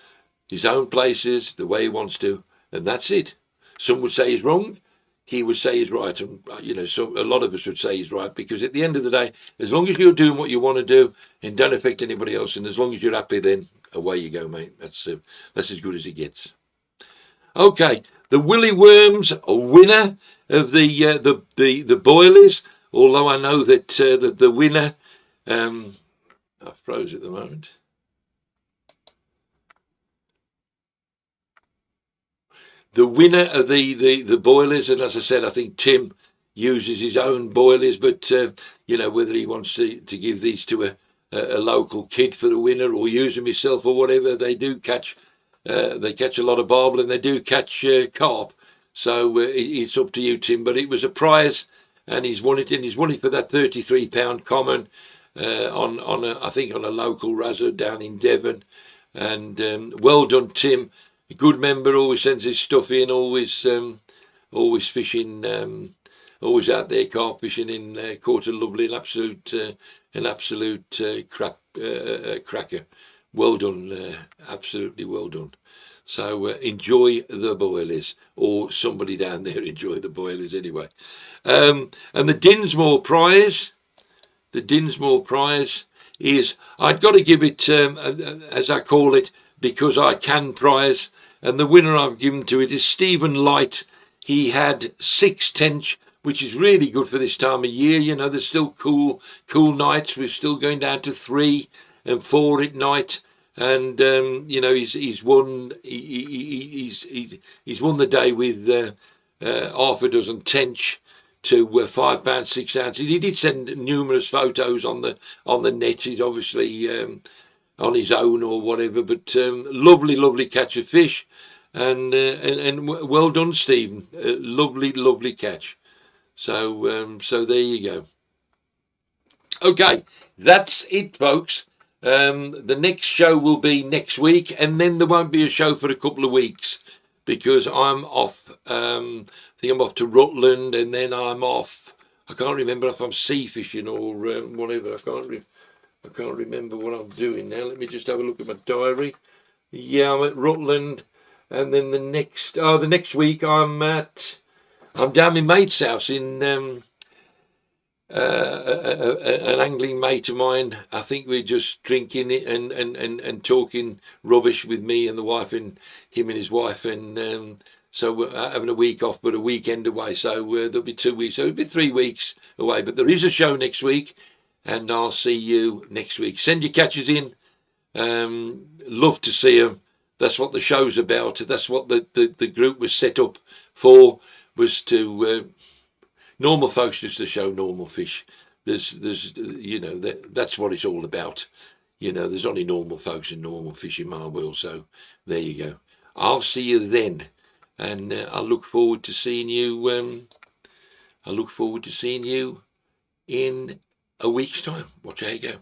Speaker 1: his own places, the way he wants to, and that's it. Some would say he's wrong. He would say he's right, and a lot of us would say he's right, because at the end of the day, as long as you're doing what you want to do and don't affect anybody else, and as long as you're happy, then away you go, mate. That's as good as it gets. Okay, the Willy Worms, a winner of the boilies. Although I know that the winner, I froze at the moment. The winner of the boilies, and as I said, I think Tim uses his own boilies, but whether he wants to give these to a local kid for the winner or use them himself or whatever, they do catch a lot of barbel, and they do catch carp. So it's up to you, Tim. But it was a prize, and he's won it, and he's won it for that £33 common I think on a local razor down in Devon. And well done, Tim. A good member, always sends his stuff in, always fishing, always out there carp fishing in Court of Lovely, an absolute cracker. Well done, absolutely well done. So enjoy the boilies, or somebody down there enjoy the boilies anyway. And the Dinsmore prize is, I've got to give it, as I call it, because I can prize, and the winner I've given to it is Stephen Light. He had 6 tench, which is really good for this time of year. There's still cool nights. We're still going down to 3 and 4 at night, and he's won. He's won the day with half a dozen tench to £5, 6 ounces. He did send numerous photos on the net. He's obviously on his own or whatever, but lovely catch of fish, and well done, Stephen. Lovely catch. So there you go. Okay, that's it, folks. The next show will be next week, and then there won't be a show for a couple of weeks because I'm off. I think I'm off to Rutland, and then I'm off. I can't remember if I'm sea fishing or whatever. I can't remember what I'm doing now. Let me just have a look at my diary. Yeah, I'm at Rutland, and then the next week I'm down my mate's house in an angling mate of mine. I think we're just drinking it and talking rubbish with me and the wife, and him and his wife, and so we're having a week off, but a weekend away. So there'll be 2 weeks. So it'll be 3 weeks away. But there is a show next week, and I'll see you next week. Send your catches in. Love to see them. That's what the show's about. That's what the group was set up for, was to normal folks just to show normal fish. There's that's what it's all about. There's only normal folks and normal fish in my world. So there you go. I'll see you then, and I look forward to seeing you. I look forward to seeing you in a week's time. Watch how you go.